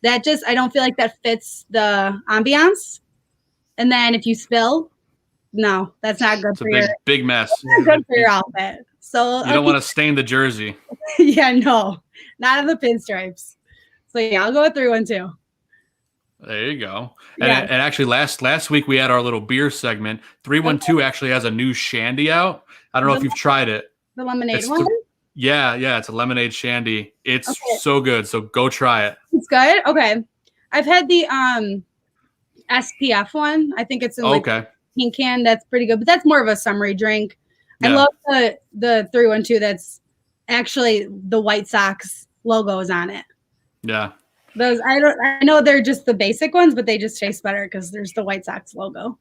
I don't feel like that fits the ambiance. And then if you spill, no, that's not good for It's a big mess. Not good for your outfit. So you don't want to stain the jersey. Yeah, no, not in the pinstripes. So yeah, I'll go with 312. There you go. And actually, last week we had our little beer segment. 312 actually has a new shandy out. I don't know if you've tried it. The lemonade one? Yeah, it's a lemonade shandy. It's so good. So go try it. It's good? Okay. I've had the SPF one. I think it's in pink can. That's pretty good. But that's more of a summery drink. Yeah. I love the 312 that's actually the White Sox logo is on it. Yeah. Those I know they're just the basic ones, but they just taste better because there's the White Sox logo.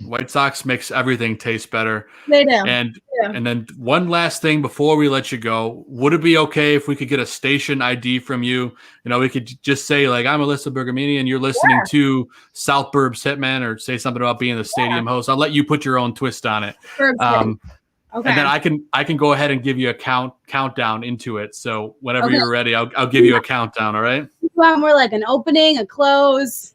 White Sox makes everything taste better. They do. And then one last thing before we let you go, would it be okay if we could get a station ID from you? We could just say like, I'm Alyssa Bergamini and you're listening to South Burbs Hitman, or say something about being the stadium host. I'll let you put your own twist on it. Okay. And then I can go ahead and give you a countdown into it. So whenever you're ready, I'll give you a countdown. All right. You want more like an opening, a close?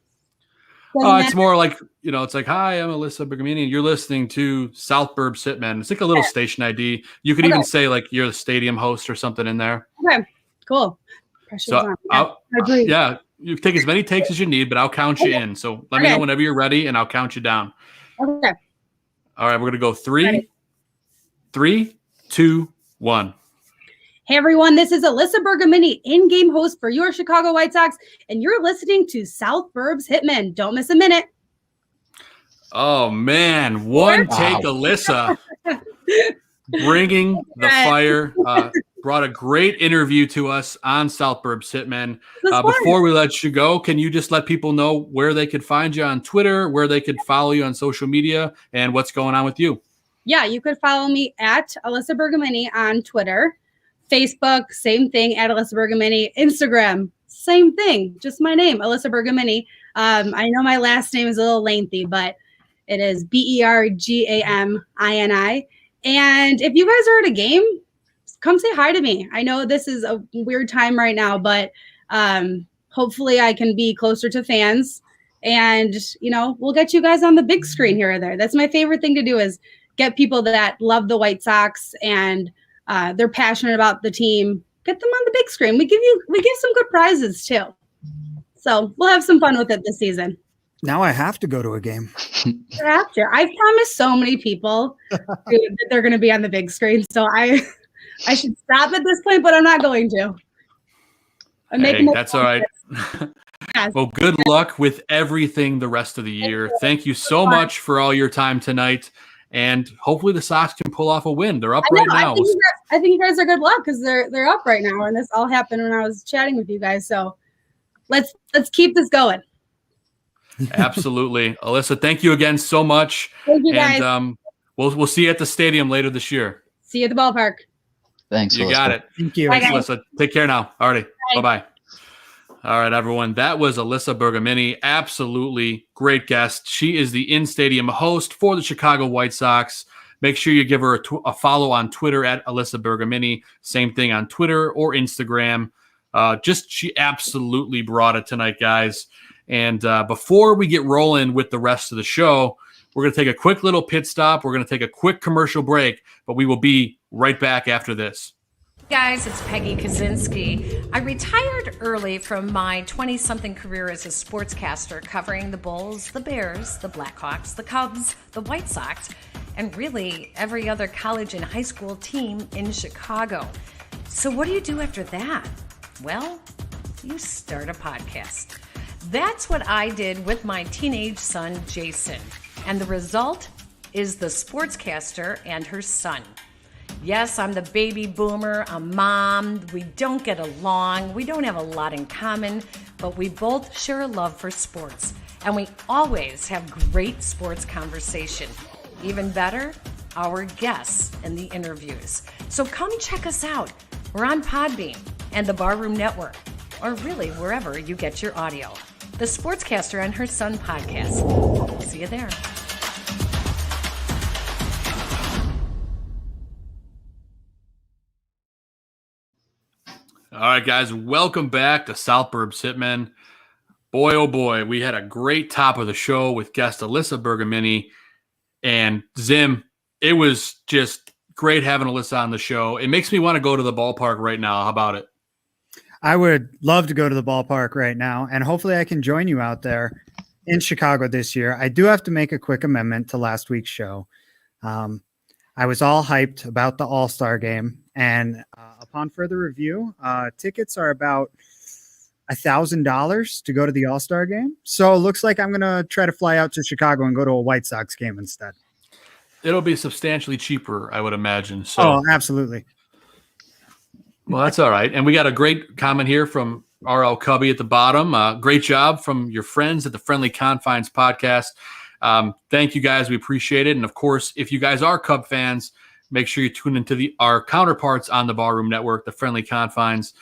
It's more like, it's like, hi, I'm Alyssa Bergamini, and you're listening to South Burbs Hitman. It's like a little station ID. You could even say like you're the stadium host or something in there. Okay, cool. You take as many takes as you need, but I'll count you in. So let me know whenever you're ready, and I'll count you down. Okay. All right, we're gonna go 3, 2, 1. Hey everyone, this is Alyssa Bergamini, in-game host for your Chicago White Sox, and you're listening to South Burbs Hitmen. Don't miss a minute. Oh man, one take, Alyssa, bringing the fire. Brought a great interview to us on South Burbs Hitmen. Before we let you go, can you just let people know where they could find you on Twitter, where they could follow you on social media, and what's going on with you? Yeah, you could follow me at Alyssa Bergamini on Twitter. Facebook, same thing, at Alyssa Bergamini. Instagram, same thing, just my name, Alyssa Bergamini. I know my last name is a little lengthy, but it is Bergamini. And if you guys are at a game, come say hi to me. I know this is a weird time right now, but hopefully I can be closer to fans. And, we'll get you guys on the big screen here or there. That's my favorite thing to do, is get people that love the White Sox and they're passionate about the team. Get them on the big screen. We give some good prizes too. So we'll have some fun with it this season. Now I have to go to a game. You have to. I've promised so many people that they're going to be on the big screen. So I should stop at this point, but I'm not going to. That's all right. Well, good luck with everything the rest of the year. Thank you so much for all your time tonight. and hopefully the Sox can pull off a win. They're up I right know, now. I think you guys are good luck because they're up right now, and this all happened when I was chatting with you guys. So let's keep this going. Absolutely. Alyssa, thank you again so much. Thank you guys. And we'll see you at the stadium later this year. See you at the ballpark. Thanks, You Alyssa. got it. Thank you. Bye, Thanks, guys. Alyssa. Take care now. Alrighty. Bye. Bye-bye. All right, everyone. That was Alyssa Bergamini. Absolutely great guest. She is the in-stadium host for the Chicago White Sox. Make sure you give her a follow on Twitter at Alyssa Bergamini. Same thing on Twitter or Instagram. She absolutely brought it tonight, guys. And before we get rolling with the rest of the show, we're going to take a quick little pit stop. We're going to take a quick commercial break, but we will be right back after this. Guys, it's Peggy Kozinski. I retired early from my 20-something career as a sportscaster, covering the Bulls, the Bears, the Blackhawks, the Cubs, the White Sox, and really every other college and high school team in Chicago. So what do you do after that? Well, you start a podcast. That's what I did with my teenage son, Jason. And the result is The Sportscaster and Her Son. Yes, I'm the baby boomer, a mom. We don't get along. We don't have a lot in common, but we both share a love for sports. And we always have great sports conversation. Even better, our guests in the interviews. So come check us out. We're on Podbean and the Barroom Network, or really wherever you get your audio. The Sportscaster and Her Son podcast. See you there. All right, guys, welcome back to South Burbs Hitmen. Boy, oh boy, we had a great top of the show with guest Alyssa Bergamini and Zim. It was just great having Alyssa on the show. It makes me want to go to the ballpark right now. How about it? I would love to go to the ballpark right now, and hopefully I can join you out there in Chicago this year. I do have to make a quick amendment to last week's show. I was all hyped about the All-Star game, and upon further review, tickets are about $1,000 to go to the All-Star game. So it looks like I'm going to try to fly out to Chicago and go to a White Sox game instead. It'll be substantially cheaper, I would imagine. So, oh, absolutely. Well, that's all right. And we got a great comment here from RL Cubby at the bottom. Great job from your friends at the Friendly Confines podcast. Thank you, guys. We appreciate it. And, of course, if you guys are Cub fans, make sure you tune into our counterparts on the Barroom Network, the Friendly Confines.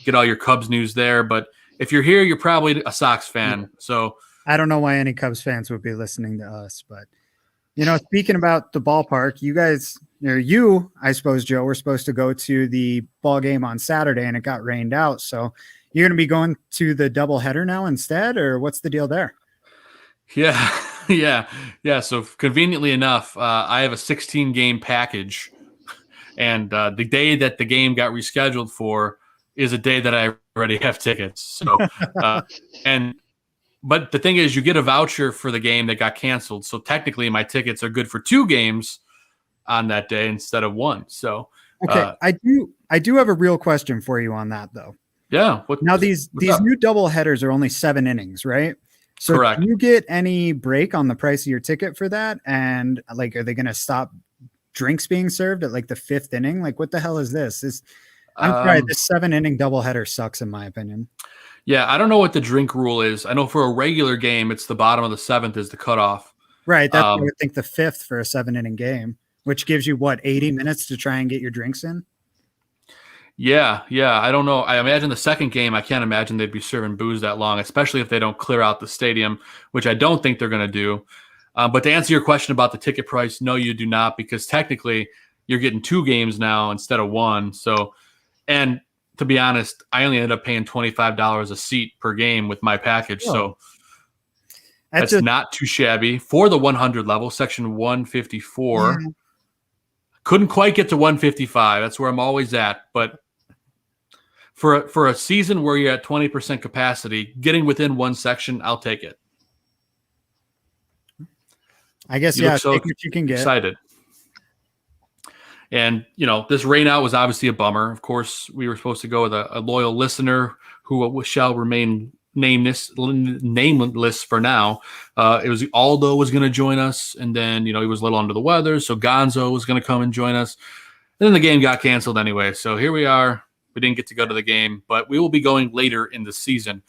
Get all your Cubs news there. But if you're here, you're probably a Sox fan. So I don't know why any Cubs fans would be listening to us. But, speaking about the ballpark, you guys – or you, I suppose, Joe, were supposed to go to the ball game on Saturday, and it got rained out. So you're going to be going to the doubleheader now instead, or what's the deal there? Yeah. So conveniently enough, I have a 16-game package, and the day that the game got rescheduled for is a day that I already have tickets. So, but the thing is, you get a voucher for the game that got canceled. So technically, my tickets are good for 2 games on that day instead of 1. So okay, I do have a real question for you on that though. Yeah. Now these new double headers are only 7 innings, right? So correct. Do you get any break on the price of your ticket for that? And like, are they going to stop drinks being served at like the 5th inning? Like, what the hell is this? I'm sorry, this 7-inning doubleheader sucks in my opinion. Yeah, I don't know what the drink rule is. I know for a regular game, it's the bottom of the 7th is the cutoff. Right. That's I would think the 5th for a 7-inning game, which gives you 80 minutes to try and get your drinks in. Yeah. I don't know. I imagine the second game, I can't imagine they'd be serving booze that long, especially if they don't clear out the stadium, which I don't think they're going to do. But to answer your question about the ticket price, no, you do not, because technically you're getting 2 games now instead of 1. So, and to be honest, I only ended up paying $25 a seat per game with my package. Oh. So that's not too shabby for the 100 level, section 154. Yeah. Couldn't quite get to 155. That's where I'm always at. But for a season where you're at 20% capacity, getting within 1 section, I'll take it. I guess, take what you can get. Excited. And, this rain out was obviously a bummer. Of course, we were supposed to go with a loyal listener who shall remain nameless for now. It was Aldo was going to join us, and then he was a little under the weather, so Gonzo was going to come and join us. And then the game got canceled anyway, so here we are. We didn't get to go to the game, but we will be going later in the season.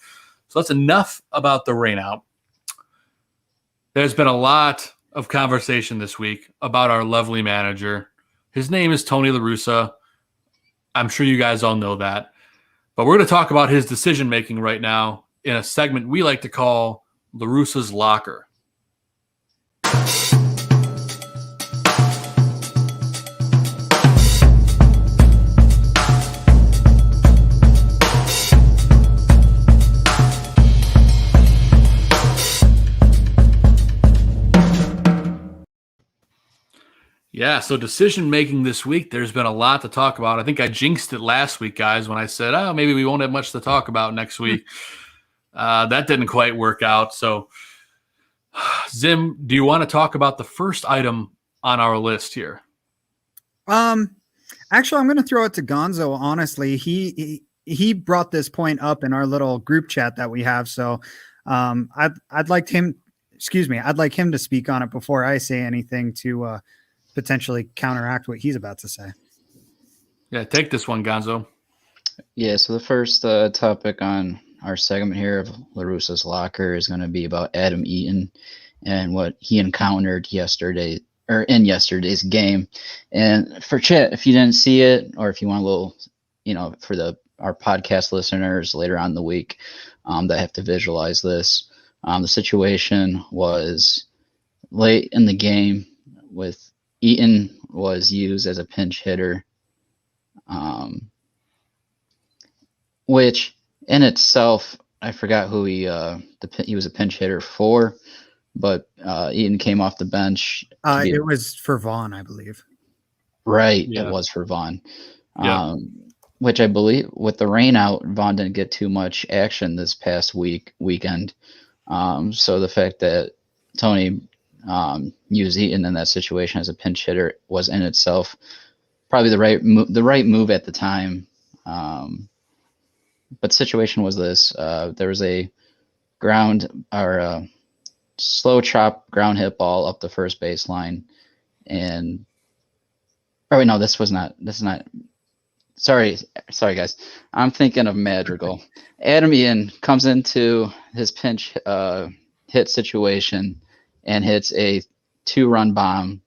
So that's enough about the rainout. There's been a lot of conversation this week about our lovely manager. His name is Tony La Russa. I'm sure you guys all know that. But we're going to talk about his decision-making right now in a segment we like to call La Russa's Locker. Yeah, so decision-making this week, there's been a lot to talk about. I think I jinxed it last week, guys, when I said, maybe we won't have much to talk about next week. That didn't quite work out. So, Zim, do you want to talk about the first item on our list here? Actually, I'm going to throw it to Gonzo, honestly. He brought this point up in our little group chat that we have. So I'd like him to speak on it before I say anything to potentially counteract what he's about to say. Yeah, take this one, Gonzo. Yeah, so the first topic on our segment here of La Russa's Locker is going to be about Adam Eaton and what he encountered in yesterday's game. And for chat, if you didn't see it, or if you want a little, for our podcast listeners later on in the week that have to visualize this, the situation was late in the game with Eaton was used as a pinch hitter, which in itself, I forgot who he was a pinch hitter for, but Eaton came off the bench. It was for Vaughn, I believe. Right, yeah. It was for Vaughn. Yeah. Which I believe with the rain out, Vaughn didn't get too much action this past weekend. So the fact that Tony used Eaton in that situation as a pinch hitter was in itself probably the right move at the time. But the situation was this: there was a slow chop ground hit ball up the first baseline, and this is not. Sorry, guys. I'm thinking of Madrigal. Adam Eaton comes into his pinch hit situation and hits a 2-run bomb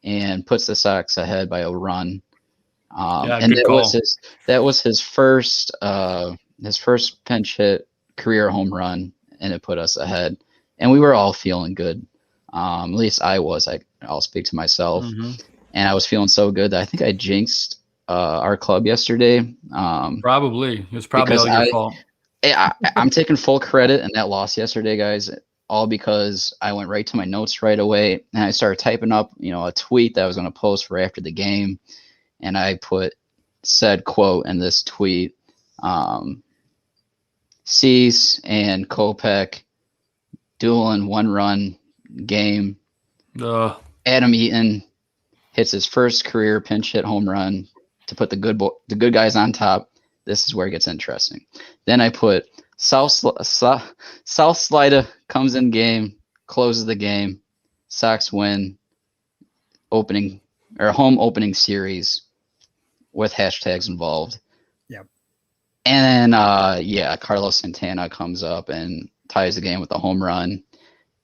and puts the Sox ahead by a run. And that was his first pinch hit career home run, and it put us ahead. And we were all feeling good. At least I was. I'll speak to myself. Mm-hmm. And I was feeling so good that I think I jinxed our club yesterday. Probably. It was probably all your fault. I'm taking full credit in that loss yesterday, guys. All because I went right to my notes right away, and I started typing up, a tweet that I was going to post for after the game, and I put said quote in this tweet: Cease and Kopeck dueling 1-run game. Adam Eaton hits his first career pinch hit home run to put the good guys on top. This is where it gets interesting. Then I put South Slider comes in game, closes the game. Sox win home opening series with hashtags involved. Yep. And then, Carlos Santana comes up and ties the game with a home run.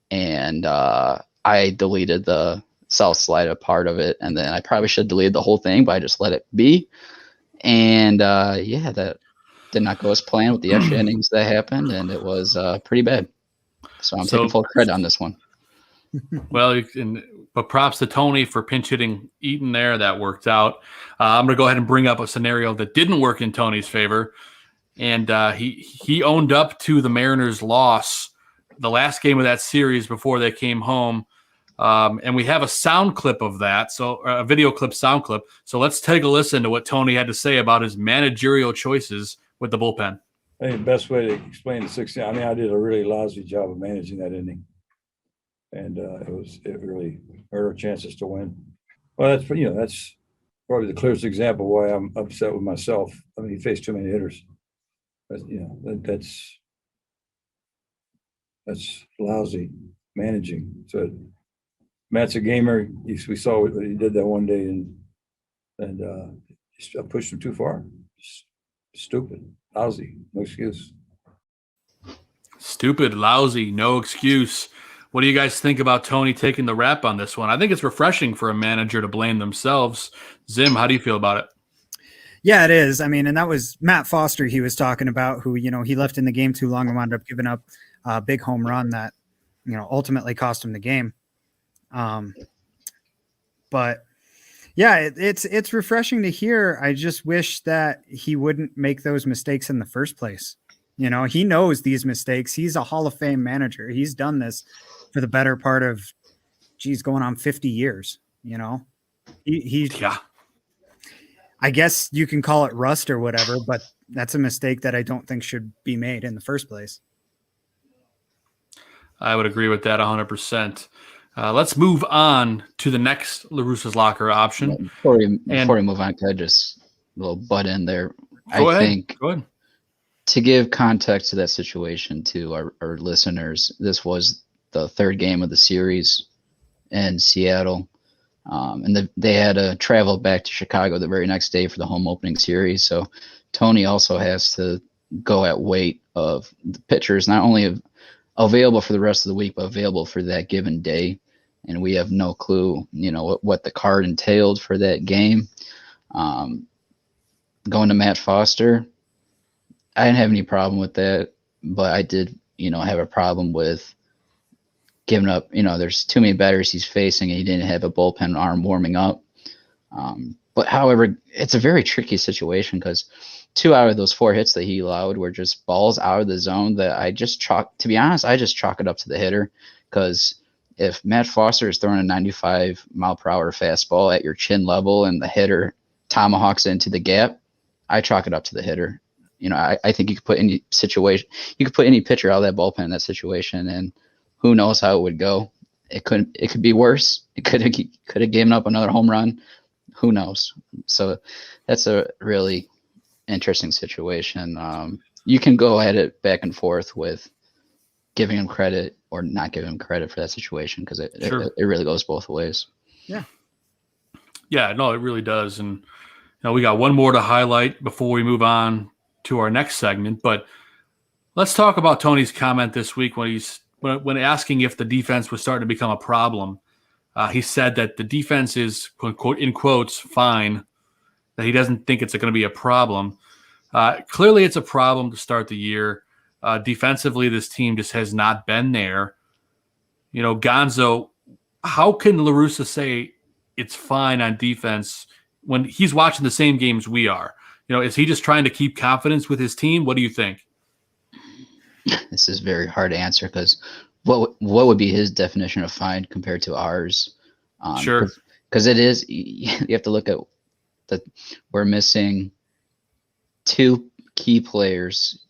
And I deleted the South Slider part of it. And then I probably should have deleted the whole thing, but I just let it be. And that did not go as planned with the extra innings that happened, and it was pretty bad. So I'm taking full credit on this one. Well, but props to Tony for pinch hitting Eaton there. That worked out. I'm going to go ahead and bring up a scenario that didn't work in Tony's favor, and he owned up to the Mariners' loss, the last game of that series before they came home. And we have a sound clip of that, so a video clip, sound clip. So let's take a listen to what Tony had to say about his managerial choices with the bullpen. I think the best way to explain the 16, I did a really lousy job of managing that inning, and it really hurt our chances to win. Well, that's probably the clearest example why I'm upset with myself. He faced too many hitters. But, that's That's lousy managing. So Matt's a gamer. We saw what he did that one day, and I pushed him too far. Stupid, lousy, no excuse. Stupid, lousy, no excuse. What do you guys think about Tony taking the rap on this one? I think it's refreshing for a manager to blame themselves. Zim, how do you feel about it? Yeah, it is. I mean, and that was Matt Foster he was talking about, who, he left in the game too long and wound up giving up a big home run that, ultimately cost him the game. But yeah, it's refreshing to hear. I just wish that he wouldn't make those mistakes in the first place. He knows these mistakes. He's a Hall of Fame manager. He's done this for the better part of, going on 50 years. Yeah. I guess you can call it rust or whatever, but that's a mistake that I don't think should be made in the first place. I would agree with that 100%. Let's move on to the next La Russa's Locker option. Before we move on, could I just a little butt in there? Go ahead. Think to give context to that situation to our listeners, this was the third game of the series in Seattle. And they had to travel back to Chicago the very next day for the home opening series. So Tony also has to go at weight of the pitchers, not only available for the rest of the week, but available for that given day. And we have no clue, what the card entailed for that game. Going to Matt Foster, I didn't have any problem with that, but I did, have a problem with giving up. There's too many batters he's facing, and he didn't have a bullpen arm warming up. But however, it's a very tricky situation because 2 out of those 4 hits that he allowed were just balls out of the zone that I just chalk it up to the hitter. Because if Matt Foster is throwing a 95 mile per hour fastball at your chin level and the hitter tomahawks into the gap, I chalk it up to the hitter. I think you could put any pitcher out of that bullpen in that situation, and who knows how it would go. It could be worse. It could have given up another home run. Who knows? So that's a really interesting situation. You can go at it back and forth with giving him credit or not giving him credit for that situation, because it really goes both ways. Yeah. Yeah, no, it really does. And we got one more to highlight before we move on to our next segment. But let's talk about Tony's comment this week when asking if the defense was starting to become a problem. He said that the defense is, quote, in quotes, fine, that he doesn't think it's going to be a problem. Clearly, it's a problem to start the year. Defensively, this team just has not been there. Gonzo, how can La Russa say it's fine on defense when he's watching the same games we are? Is he just trying to keep confidence with his team? What do you think? This is very hard to answer because what would be his definition of fine compared to ours? Sure. Because it is, you have to look at we're missing 2 key players.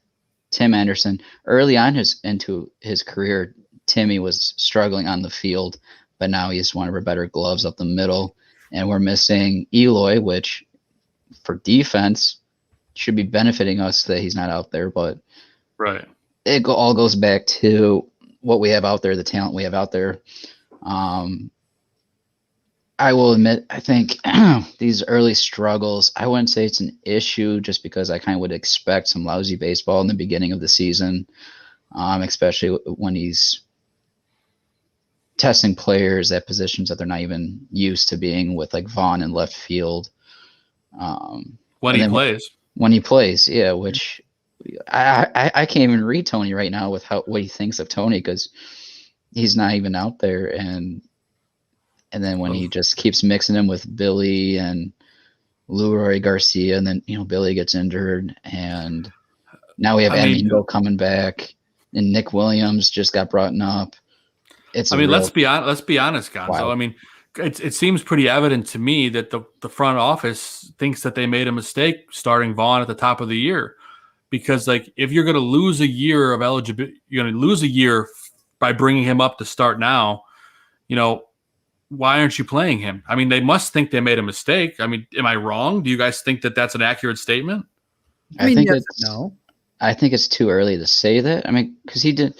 Tim Anderson, early on into his career, Timmy was struggling on the field, but now he's one of our better gloves up the middle. And we're missing Eloy, which for defense should be benefiting us that he's not out there, but right. It all goes back to what we have out there, the talent we have out there. I will admit, I think these early struggles, I wouldn't say it's an issue just because I kind of would expect some lousy baseball in the beginning of the season, especially when he's testing players at positions that they're not even used to being with, like Vaughn in left field. When he plays, yeah, which I can't even read Tony right now with what he thinks of Tony because he's not even out there. And then when he just keeps mixing him with Billy and Leroy Garcia, and then, Billy gets injured, and now we have Emilio coming back, and Nick Williams just got brought up. Let's be honest, Gonzo. Wow. It seems pretty evident to me that the front office thinks that they made a mistake starting Vaughn at the top of the year, because if you're going to lose a year of eligibility, you're going to lose a year by bringing him up to start now. Why aren't you playing him? They must think they made a mistake. Am I wrong? Do you guys think that that's an accurate statement? I think it's too early to say that. Because he did.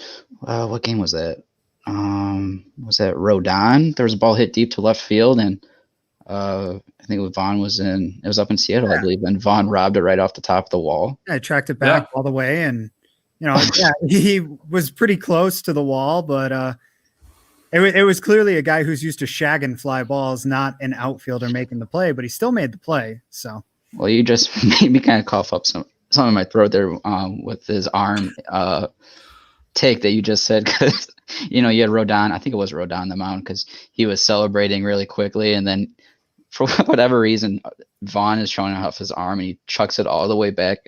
What game was that? Was that Rodon? There was a ball hit deep to left field, and I think Vaughn was in. It was up in Seattle, I believe, and Vaughn robbed it right off the top of the wall. I tracked it back all the way, and he was pretty close to the wall, but it was clearly a guy who's used to shagging fly balls, not an outfielder making the play, but he still made the play. So, well, you just made me kind of cough up some in my throat there with his arm take that you just said, because you had Rodon. I think it was Rodon on the mound because he was celebrating really quickly, and then for whatever reason, Vaughn is showing off his arm and he chucks it all the way back,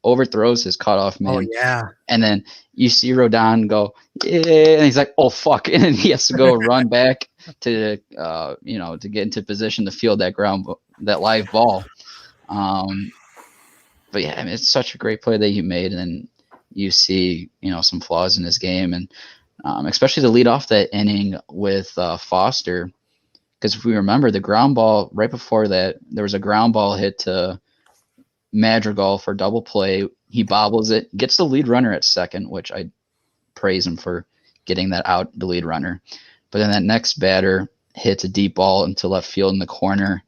overthrows his cutoff man. Oh yeah! And then you see Rodon go, yeah, and he's like, "Oh fuck!" And then he has to go run back to to get into position to field that live ball. But yeah, I mean, it's such a great play that you made, and you see some flaws in his game, and especially to lead off that inning with Foster. Because if we remember, the ground ball right before that, there was a ground ball hit to Madrigal for double play. He bobbles it, gets the lead runner at second, which I praise him for getting that out, the lead runner. But then that next batter hits a deep ball into left field in the corner,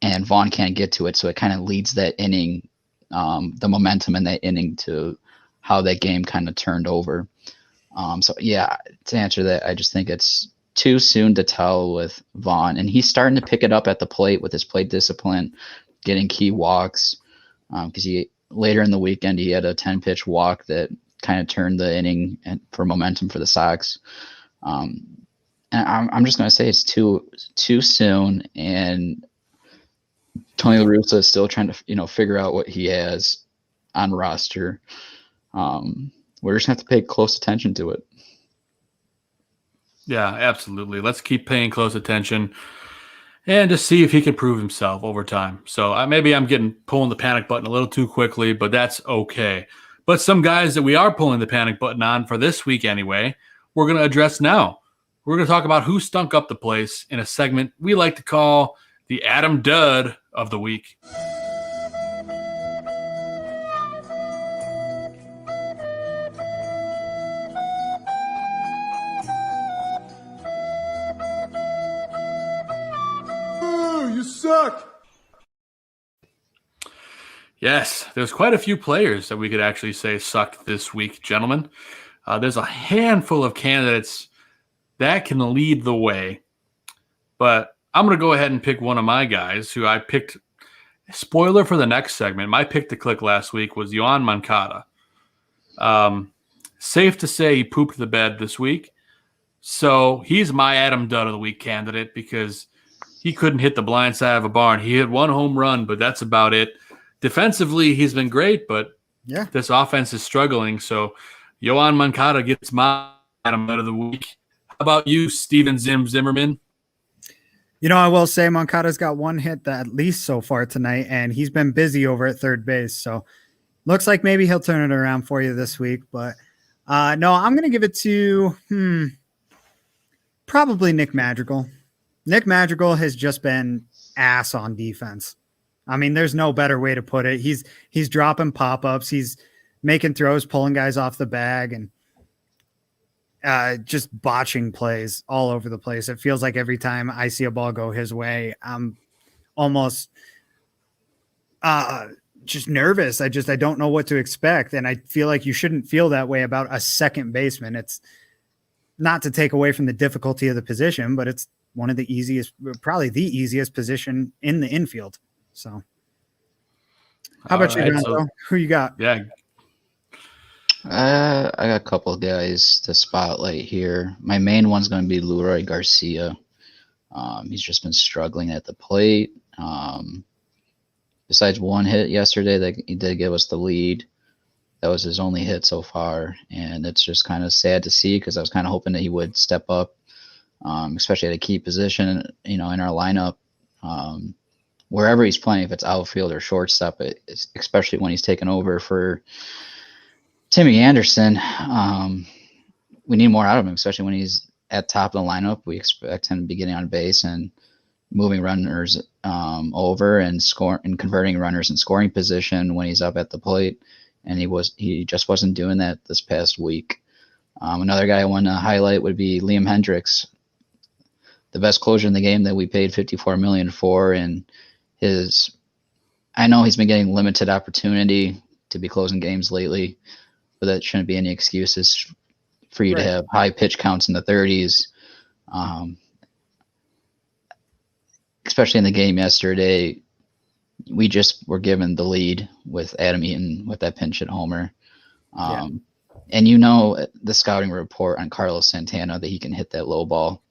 and Vaughn can't get to it. So it kind of leads that inning, the momentum in that inning to how that game kind of turned over. So yeah, to answer that, I just think it's too soon to tell with Vaughn, and he's starting to pick it up at the plate with his plate discipline, getting key walks. Because he later in the weekend he had a 10-pitch walk that kind of turned the inning for momentum for the Sox. And I'm just going to say it's too soon, and Tony La Russa is still trying to figure out what he has on roster. We're just going to have to pay close attention to it. Yeah, absolutely. Let's keep paying close attention and just see if he can prove himself over time. So maybe I'm pulling the panic button a little too quickly, but that's okay. But some guys that we are pulling the panic button on for this week anyway, we're going to address now. We're going to talk about who stunk up the place in a segment we like to call the Adam Dud of the week. You suck. Yes, there's quite a few players that we could actually say sucked this week, gentlemen. There's a handful of candidates that can lead the way, but I'm going to go ahead and pick one of my guys who I picked. Spoiler for the next segment, my pick to click last week was Yoan Moncada. Safe to say he pooped the bed this week, so he's my Adam Dud of the week candidate because he couldn't hit the blind side of a barn. He hit one home run, but that's about it. Defensively, he's been great, but this offense is struggling. So Yoan Moncada gets my Adam Dud of the week. How about you, Steven Zimmerman? I will say Moncada's got one hit at least so far tonight, and he's been busy over at third base. So looks like maybe he'll turn it around for you this week. But no, I'm going to give it to probably Nick Madrigal. Nick Madrigal has just been ass on defense. I mean, there's no better way to put it. He's dropping pop-ups. He's making throws, pulling guys off the bag, and just botching plays all over the place. It feels like every time I see a ball go his way, I'm almost just nervous. I don't know what to expect. And I feel like you shouldn't feel that way about a second baseman. It's not to take away from the difficulty of the position, but it's one of the easiest, probably the easiest position in the infield. So how about you, Gonzo? Who you got? Yeah. I got a couple of guys to spotlight here. My main one's going to be Leroy Garcia. He's just been struggling at the plate. Besides one hit yesterday that he did give us the lead, that was his only hit so far. And it's just kind of sad to see because I was kind of hoping that he would step up, especially at a key position, in our lineup. Wherever he's playing, if it's outfield or shortstop, especially when he's taken over for Timmy Anderson, we need more out of him, especially when he's at top of the lineup. We expect him to be getting on base and moving runners over and converting runners in scoring position when he's up at the plate. And he just wasn't doing that this past week. Another guy I want to highlight would be Liam Hendrix, the best closer in the game that we paid $54 million for, and I know he's been getting limited opportunity to be closing games lately, but that shouldn't be any excuses for you to have high pitch counts in the 30s. Especially in the game yesterday, we just were given the lead with Adam Eaton with that pinch hit homer. And the scouting report on Carlos Santana that he can hit that low ball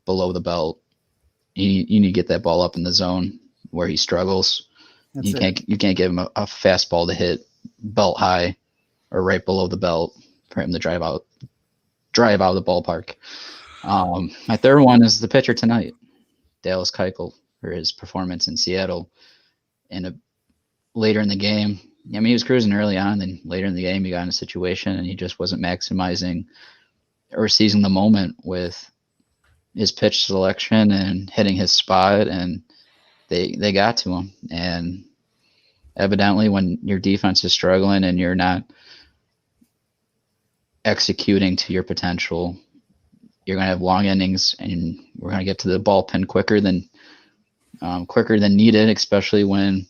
below the belt. You need to get that ball up in the zone where he struggles. You can't give him a fastball to hit belt high or right below the belt for him to drive out of the ballpark. My third one is the pitcher tonight, Dallas Keuchel, for his performance in Seattle. Later in the game, I mean, he was cruising early on, and later in the game, he got in a situation and he just wasn't maximizing or seizing the moment with his pitch selection and hitting his spot, and they got to him. And evidently, when your defense is struggling and you're not executing to your potential, you're going to have long innings, and we're going to get to the bullpen quicker than needed, especially when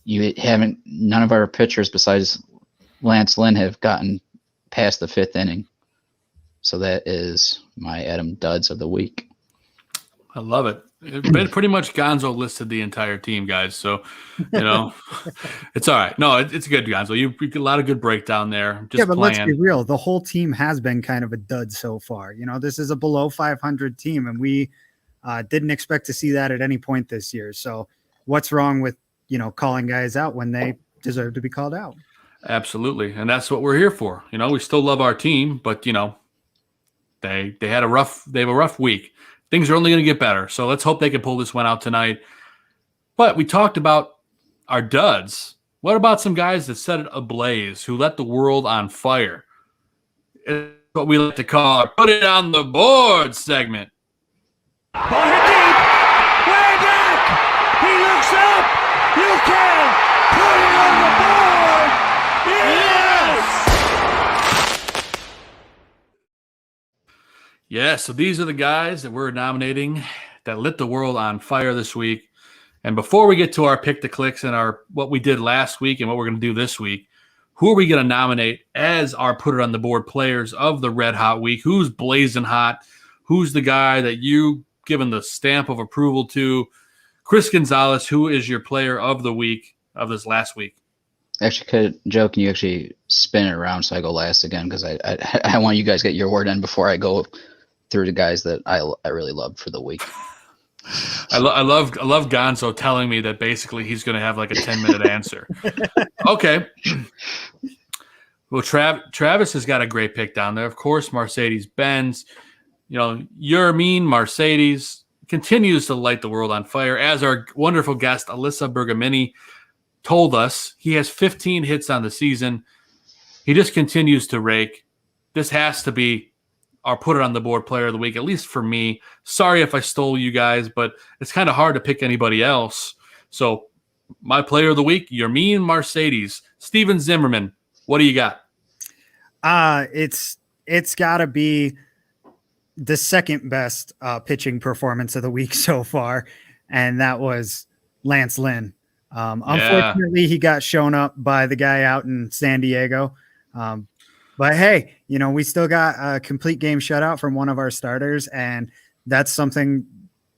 none of our pitchers besides Lance Lynn have gotten past the 5th inning. So that is my Adam Duds of the week. I love it. Pretty much Gonzo listed the entire team, guys. So, it's all right. No, it's good, Gonzo. You get a lot of good breakdown there. Let's be real. The whole team has been kind of a dud so far. This is a below 500 team, and we didn't expect to see that at any point this year. So what's wrong with, calling guys out when they deserve to be called out? Absolutely. And that's what we're here for. We still love our team, but, they have a rough week. Things are only going to get better. So let's hope they can pull this one out tonight. But we talked about our duds. What about some guys that set it ablaze, who let the world on fire? It's what we like to call our Put It on the Board segment. Ball hit deep. Way back. He looks up. You can put it on the board. Yes! Yeah, so these are the guys that we're nominating that lit the world on fire this week. And before we get to our pick the clicks and our what we did last week and what we're going to do this week, who are we going to nominate as our Put It on the Board players of the Red Hot Week? Who's blazing hot? Who's the guy that you given the stamp of approval to? Chris Gonzalez, who is your player of the week of this last week? Actually, Joe, can you actually spin it around so I go last again? Because I want you guys to get your word in before I go through the guys that I really loved for the week. I love Gonzo telling me that basically he's going to have like a 10-minute answer. Okay. Well, Travis has got a great pick down there. Of course, Mercedes-Benz. Your mean Mercedes continues to light the world on fire. As our wonderful guest, Alyssa Bergamini, told us, he has 15 hits on the season. He just continues to rake. This has to be our Put It on the Board player of the week, at least for me. Sorry if I stole you guys, but it's kind of hard to pick anybody else. So my player of the week, your mean Mercedes, Steven Zimmerman. What do you got? It's got to be the second best pitching performance of the week so far, and that was Lance Lynn. Unfortunately, he got shown up by the guy out in San Diego. But hey, we still got a complete game shutout from one of our starters, and that's something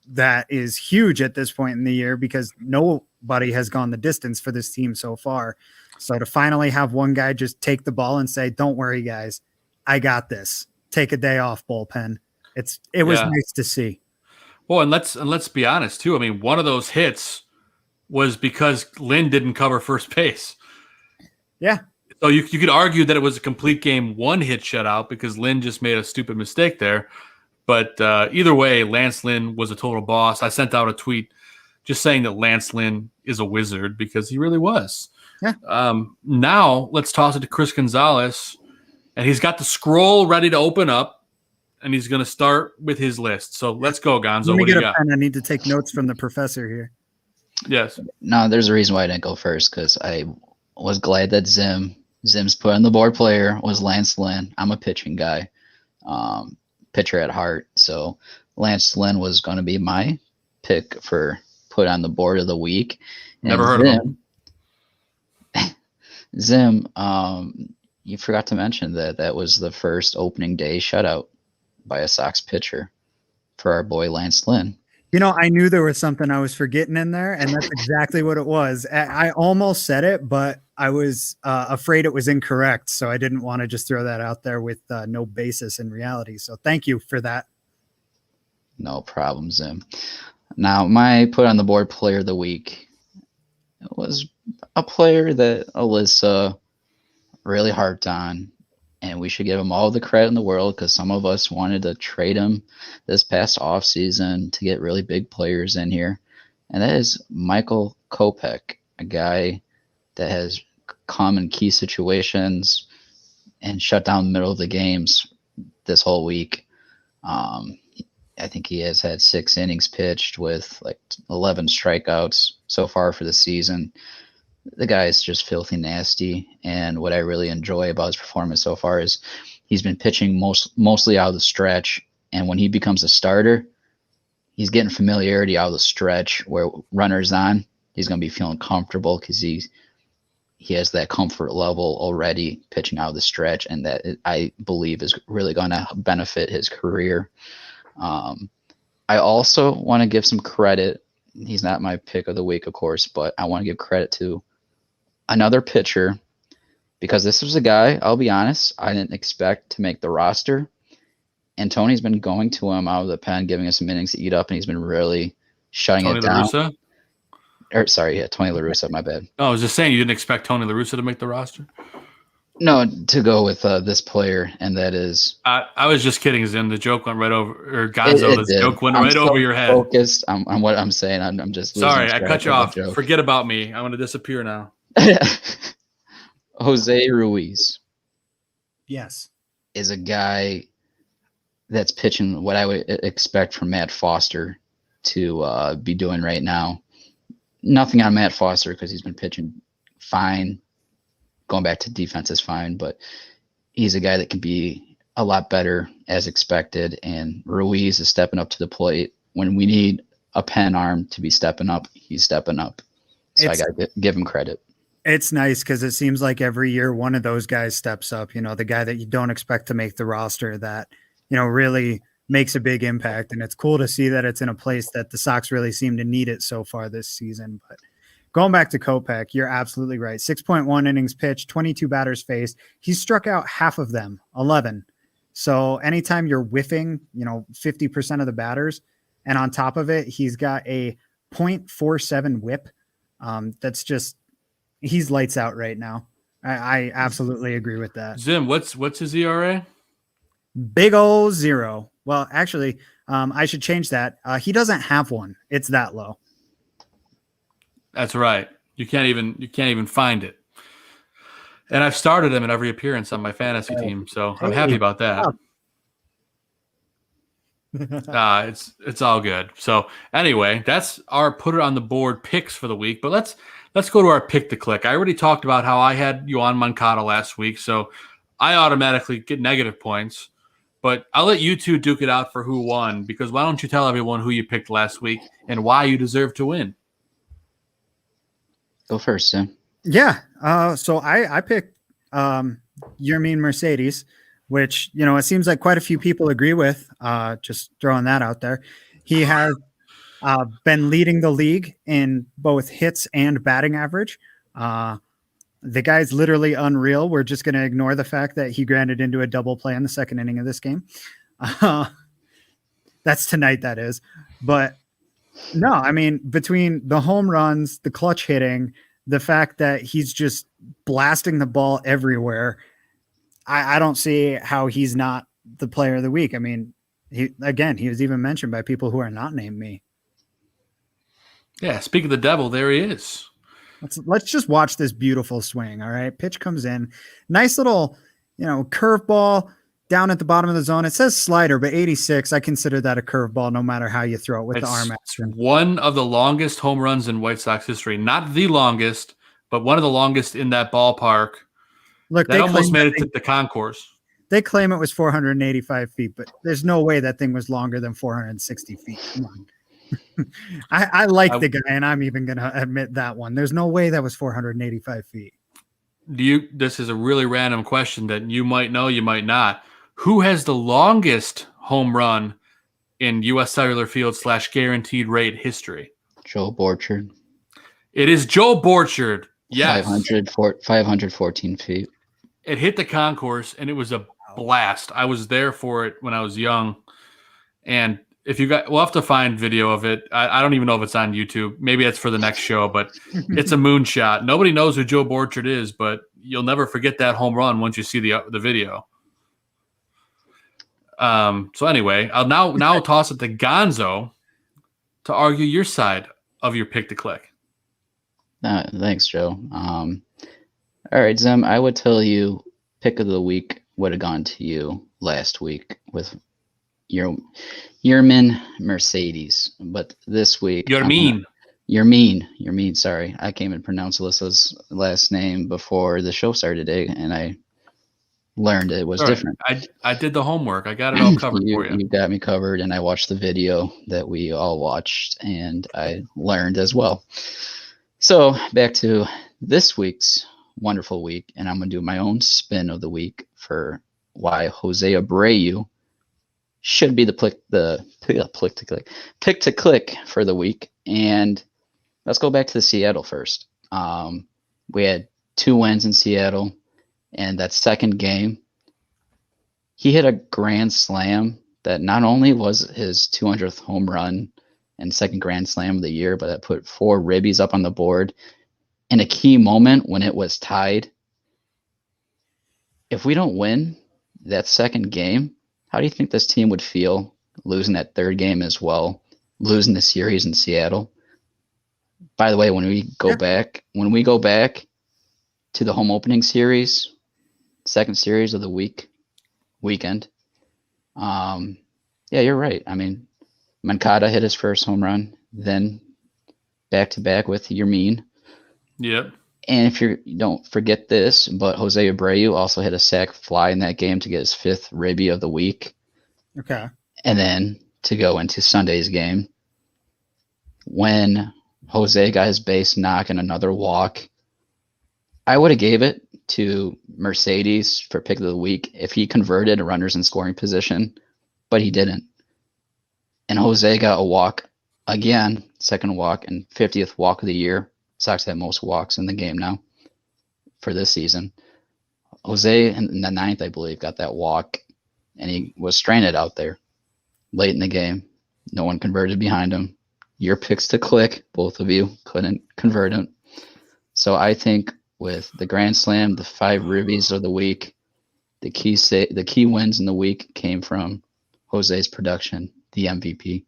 that is huge at this point in the year because nobody has gone the distance for this team so far. So to finally have one guy just take the ball and say, "Don't worry, guys, I got this. Take a day off, bullpen." It was nice to see. Well, and let's be honest too. I mean, one of those hits was because Lynn didn't cover first base. Yeah. So you could argue that it was a complete game one-hit shutout because Lynn just made a stupid mistake there. But either way, Lance Lynn was a total boss. I sent out a tweet just saying that Lance Lynn is a wizard because he really was. Yeah. Now let's toss it to Chris Gonzalez, and he's got the scroll ready to open up, and he's going to start with his list. So let's go, Gonzo. Let me what do get you a got? pen. I need to take notes from the professor here. Yes. No, there's a reason why I didn't go first because I was glad that Zim Zim's put on the board player was Lance Lynn. I'm a pitching guy, pitcher at heart. So Lance Lynn was going to be my pick for put on the board of the week. Never heard of him. Zim, you forgot to mention that was the first opening day shutout by a Sox pitcher for our boy Lance Lynn. You know, I knew there was something I was forgetting in there, and that's exactly what it was. I almost said it, but I was afraid it was incorrect, so I didn't want to just throw that out there with no basis in reality. So thank you for that. No problem, Zim. Now, my put on the board player of the week was a player that Alyssa really harped on, and we should give him all the credit in the world because some of us wanted to trade him this past offseason to get really big players in here, and that is Michael Kopeck, a guy that has come in key situations and shut down the middle of the games this whole week. I think he has had 6 innings pitched with like 11 strikeouts so far for the season. The guy is just filthy nasty, and what I really enjoy about his performance so far is he's been pitching mostly out of the stretch, and when he becomes a starter, he's getting familiarity out of the stretch where runners on, he's going to be feeling comfortable because he has that comfort level already pitching out of the stretch, and that I believe is really going to benefit his career. I also want to give some credit. He's not my pick of the week, of course, but I want to give credit to another pitcher because this was a guy, I'll be honest, I didn't expect to make the roster. And Tony's been going to him out of the pen, giving us some innings to eat up, and he's been really shutting it down. Tony La Russa, my bad. Oh, I was just saying you didn't expect Tony La Russa to make the roster? No, to go with this player, and that is... I was just kidding, Zim. The joke went right over... Or Gonzo, the joke went right over your head. I'm focused on what I'm saying. I'm just... Sorry, I cut you off. Forget about me. I'm going to disappear now. Jose Ruiz. Yes. Is a guy that's pitching what I would expect from Matt Foster to be doing right now. Nothing on Matt Foster because he's been pitching fine. Going back to defense is fine, but he's a guy that can be a lot better as expected, and Ruiz is stepping up to the plate. When we need a pen arm to be stepping up, he's stepping up. So I got to give him credit. It's nice because it seems like every year one of those guys steps up, the guy that you don't expect to make the roster that, really makes a big impact. And it's cool to see that it's in a place that the Sox really seem to need it so far this season. But going back to Kopeck, you're absolutely right. 6.1 innings pitched, 22 batters faced. He struck out half of them, 11. So anytime you're whiffing, 50% of the batters, and on top of it, he's got a .47 whip. That's just, he's lights out right now. I absolutely agree with that. Zim, what's his ERA? Big old 0. Well, actually, I should change that. He doesn't have one. It's that low. That's right. You can't even find it. And I've started him in every appearance on my fantasy team, so I'm happy about that. It's all good. So anyway, that's our put it on the board picks for the week. But let's go to our pick to click. I already talked about how I had Yoan Moncada last week, so I automatically get negative points. But I'll let you two duke it out for who won, because why don't you tell everyone who you picked last week and why you deserve to win? Go first, Sam. Yeah. So I picked Yermin Mercedes, which, it seems like quite a few people agree with. Just throwing that out there. He has been leading the league in both hits and batting average. The guy's literally unreal. We're just going to ignore the fact that he grounded into a double play in the second inning of this game. That's tonight, that is. But no, I mean, between the home runs, the clutch hitting, the fact that he's just blasting the ball everywhere, I don't see how he's not the player of the week. I mean, he was even mentioned by people who are not named me. Yeah, speak of the devil, there he is. Let's just watch this beautiful swing. All right. Pitch comes in. Nice little, curveball down at the bottom of the zone. It says slider, but 86. I consider that a curveball no matter how you throw it with the arm action. One of the longest home runs in White Sox history. Not the longest, but one of the longest in that ballpark. Look, that almost made it to the concourse. They claim it was 485 feet, but there's no way that thing was longer than 460 feet. Come on. I like the guy, and I'm even going to admit that one. There's no way that was 485 feet. This is a really random question that you might know, you might not. Who has the longest home run in U.S. Cellular Field / guaranteed rate history? Joe Borchardt. It is Joe Borchardt. Yes. 514 feet. It hit the concourse, and it was a blast. I was there for it when I was young. And we'll have to find video of it. I don't even know if it's on YouTube. Maybe that's for the next show, but it's a moonshot. Nobody knows who Joe Borchardt is, but you'll never forget that home run once you see the video. So anyway, I'll now toss it to Gonzo to argue your side of your pick to click. Thanks, Joe. All right, Zim, I would tell you pick of the week would have gone to you last week with Yermin Mercedes, but this week You're mean. Sorry, I came and pronounced Alyssa's last name before the show started today, and I learned it was different. I did the homework. I got it all covered for you. You got me covered, and I watched the video that we all watched, and I learned as well. So back to this week's wonderful week, and I'm going to do my own spin of the week for why Jose Abreu should be the pick to click for the week. And let's go back to the Seattle first. We had 2 wins in Seattle, and that second game, he hit a grand slam that not only was his 200th home run and second grand slam of the year, but it put 4 ribbies up on the board in a key moment when it was tied. If we don't win that second game, how do you think this team would feel losing that third game as well, losing the series in Seattle? By the way, when we go back to the home opening series, second series of the weekend, you're right. I mean, Moncada hit his first home run, then back-to-back with Yermin. Yep. And if you don't forget this, but Jose Abreu also hit a sac fly in that game to get his 5th ribby of the week. Okay. And then to go into Sunday's game, when Jose got his base knock and another walk, I would have gave it to Mercedes for pick of the week if he converted runners in scoring position, but he didn't. And Jose got a walk again, second walk, and 50th walk of the year. Sox have most walks in the game now for this season. Jose in the 9th, I believe, got that walk, and he was stranded out there late in the game. No one converted behind him. Your picks to click, both of you couldn't convert him. So I think with the grand slam, the 5 ribbies of the week, the key wins in the week came from Jose's production, the MVP.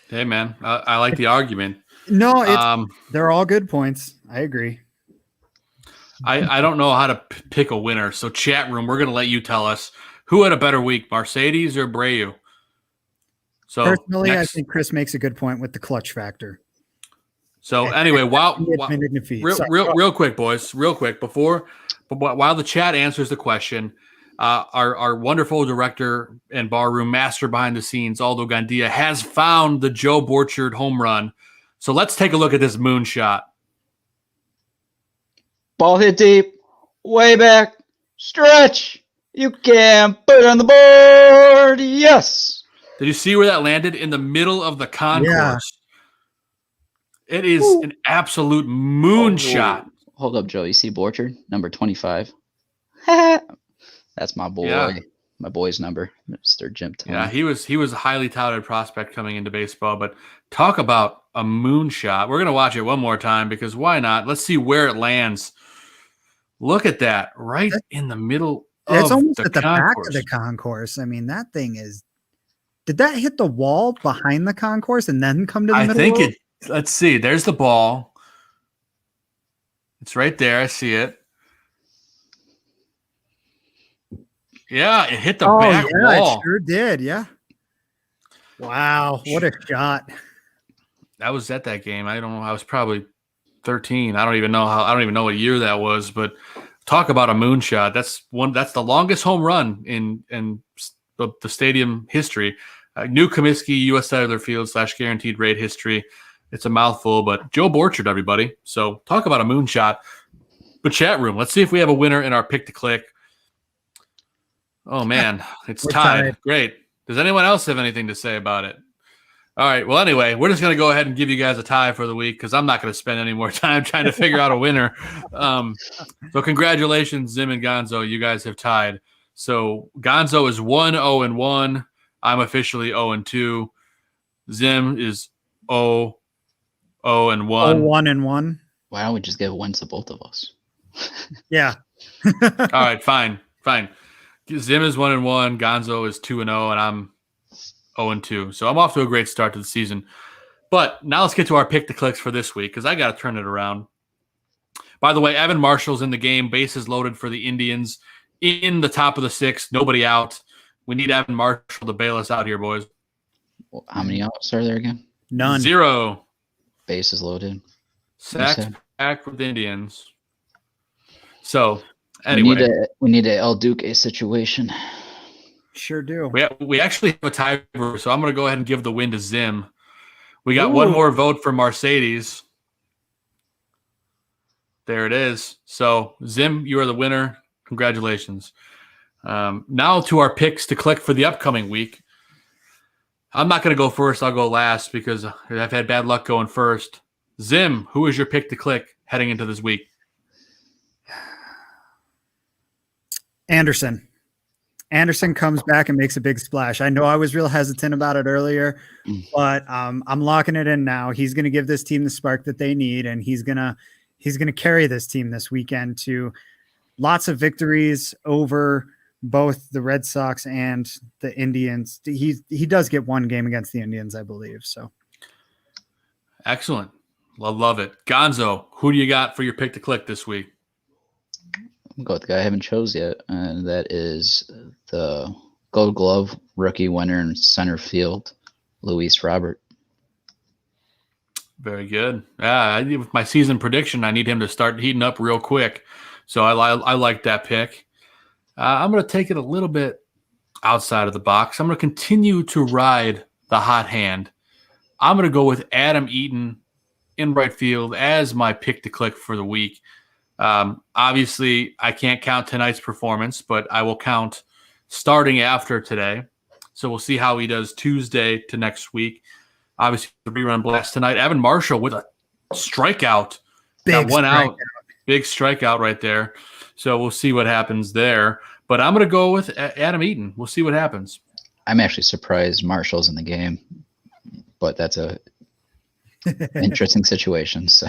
Hey man, I like the argument. No, they're all good points. I agree. I don't know how to pick a winner. So chat room, we're going to let you tell us who had a better week, Mercedes or Abreu. So personally, I think Chris makes a good point with the clutch factor. So anyway, while real quick, boys, real quick while the chat answers the question, our wonderful director and barroom master behind the scenes, Aldo Gandia, has found the Joe Borchardt home run. So let's take a look at this moonshot. Ball hit deep, way back, stretch. You can put it on the board. Yes. Did you see where that landed? In the middle of the concourse. Yeah. It is an absolute moonshot. Hold up, Joe. You see Borchardt, number 25? That's my boy. Yeah. My boy's number, Mr. Jim Tony. Yeah, he was a highly touted prospect coming into baseball, but talk about a moonshot. We're going to watch it one more time because why not? Let's see where it lands. Look at that, right in the middle of it's almost the at the concourse. Back of the concourse. I mean, that thing is – did that hit the wall behind the concourse and then come to the middle? I think let's see. There's the ball. It's right there. I see it. Yeah, it hit the back wall. It sure did, yeah. Wow, what a shot. I was at that game. I don't know. I was probably 13. I don't even know what year that was, but talk about a moonshot. That's the longest home run in the stadium history. New Comiskey U.S. Cellular Field / guaranteed rate history. It's a mouthful, but Joe Borchardt, everybody. So talk about a moonshot. But chat room, let's see if we have a winner in our pick to click. Oh man, it's tied. Great. Does anyone else have anything to say about it? All right. Well, anyway, we're just going to go ahead and give you guys a tie for the week because I'm not going to spend any more time trying to figure out a winner. So congratulations, Zim and Gonzo. You guys have tied. So Gonzo is 1-0-1. I'm officially 0-2. Zim is 0-1. 1-1. Why don't we just give wins to both of us? Yeah. All right. Fine. Zim is 1-1. Gonzo is 2-0, and I'm 0-2. So I'm off to a great start to the season. But now let's get to our pick to clicks for this week because I got to turn it around. By the way, Evan Marshall's in the game. Bases loaded for the Indians in the top of the sixth. Nobody out. We need Evan Marshall to bail us out here, boys. How many outs are there again? None. 0. Bases loaded. Sacked back with the Indians. So, anyway. We need a El Duque situation. Sure do. We actually have a tiebreaker, so I'm going to go ahead and give the win to Zim. We got one more vote for Mercedes. There it is. So, Zim, you are the winner. Congratulations. Now to our picks to click for the upcoming week. I'm not going to go first. I'll go last because I've had bad luck going first. Zim, who is your pick to click heading into this week? Anderson comes back and makes a big splash. I know I was real hesitant about it earlier, but I'm locking it in now. He's going to give this team the spark that they need, and he's going to carry this team this weekend to lots of victories over both the Red Sox and the Indians. He does get one game against the Indians, I believe. So excellent. Love it. Gonzo, who do you got for your pick to click this week? I'll go with the guy I haven't chose yet, and that is the Gold Glove rookie winner in center field, Luis Robert. Very good. Yeah, with my season prediction, I need him to start heating up real quick. So I like that pick. I'm going to take it a little bit outside of the box. I'm going to continue to ride the hot hand. I'm going to go with Adam Eaton in right field as my pick to click for the week. Obviously, I can't count tonight's performance, but I will count starting after today. So we'll see how he does Tuesday to next week. Obviously, the rerun blast tonight. Evan Marshall with a strikeout. Got one out. Big strikeout right there. So we'll see what happens there. But I'm going to go with Adam Eaton. We'll see what happens. I'm actually surprised Marshall's in the game, but that's a interesting situation. So,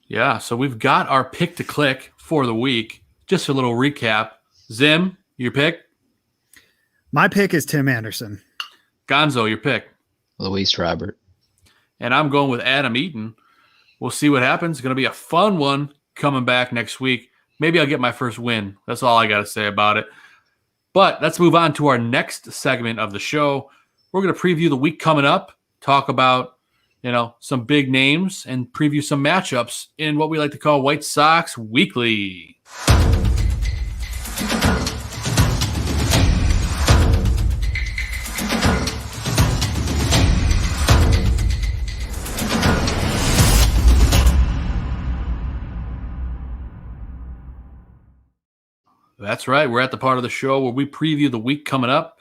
yeah. So we've got our pick to click for the week. Just a little recap. Zim, your pick? My pick is Tim Anderson. Gonzo, your pick? Luis Robert. And I'm going with Adam Eaton. We'll see what happens. It's going to be a fun one coming back next week. Maybe I'll get my first win. That's all I got to say about it. But let's move on to our next segment of the show. We're going to preview the week coming up, talk about, some big names, and preview some matchups in what we like to call White Sox Weekly. That's right. We're at the part of the show where we preview the week coming up.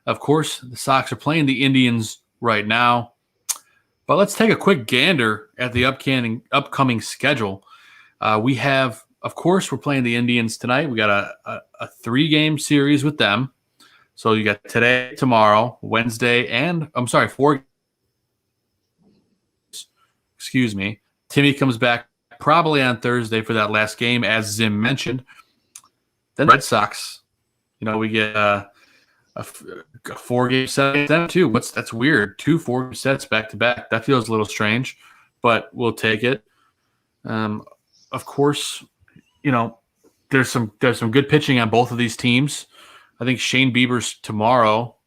Of course, the Sox are playing the Indians right now. But let's take a quick gander at the upcoming schedule. We have, of course, we're playing the Indians tonight. We got a 3-game series with them. So you got today, tomorrow, Wednesday, and 4. Excuse me. Timmy comes back probably on Thursday for that last game, as Zim mentioned. Then Red Sox, we get a 4-game set against them too. That's weird. 2 4-game sets back to back. That feels a little strange, but we'll take it. Of course, there's some good pitching on both of these teams. I think Shane Bieber's tomorrow,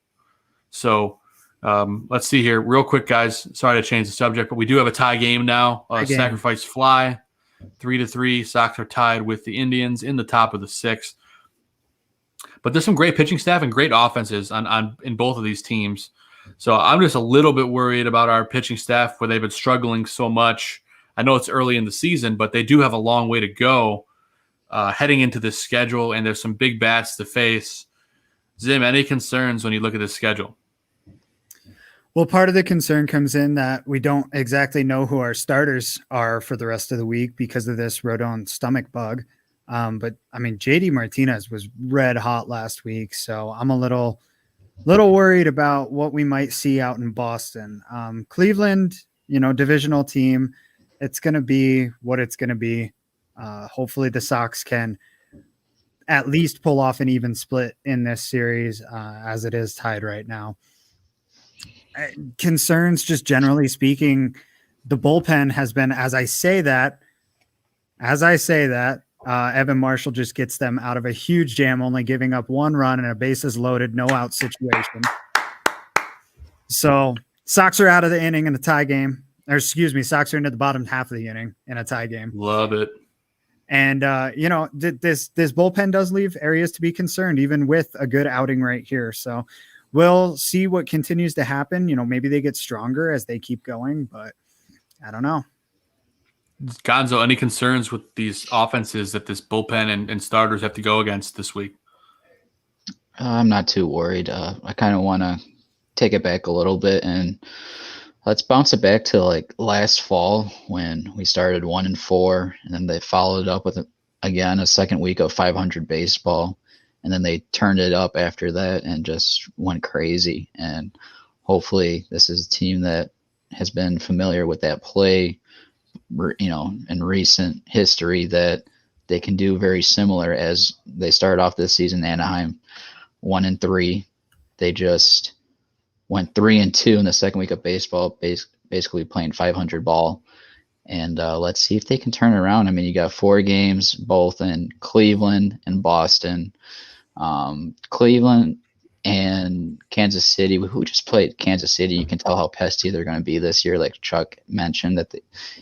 so Let's see here real quick, guys. Sorry to change the subject, but we do have a tie game now. Sacrifice fly 3-3. Sox are tied with the Indians in the top of the 6th. But there's some great pitching staff and great offenses in both of these teams. So I'm just a little bit worried about our pitching staff where they've been struggling so much. I know it's early in the season, but they do have a long way to go heading into this schedule, and there's some big bats to face. Zim, any concerns when you look at this schedule? Well, part of the concern comes in that we don't exactly know who our starters are for the rest of the week because of this Rodon stomach bug. But I mean, JD Martinez was red hot last week, so I'm a little worried about what we might see out in Boston. Cleveland, divisional team. It's going to be what it's going to be. Hopefully the Sox can at least pull off an even split in this series as it is tied right now. Concerns, just generally speaking, the bullpen has been, as I say that, Evan Marshall just gets them out of a huge jam, only giving up 1 run and a bases loaded, no out situation. So Sox are out of the inning in a tie game. Sox are into the bottom half of the inning in a tie game. Love it. And, this bullpen does leave areas to be concerned, even with a good outing right here. So we'll see what continues to happen. Maybe they get stronger as they keep going, but I don't know. Gonzo, any concerns with these offenses that this bullpen and starters have to go against this week? I'm not too worried. I kind of want to take it back a little bit and let's bounce it back to like last fall when we started 1-4, and then they followed up with again a second week of 500 baseball, and then they turned it up after that and just went crazy. And hopefully this is a team that has been familiar with that play, in recent history, that they can do very similar as they started off this season. Anaheim 1-3. They just went 3-2 in the second week of baseball, basically playing 500 ball. And let's see if they can turn it around. I mean, you got 4 games, both in Cleveland and Boston. Cleveland and Kansas City, who just played Kansas City. You can tell how pesty they're going to be this year, like Chuck mentioned that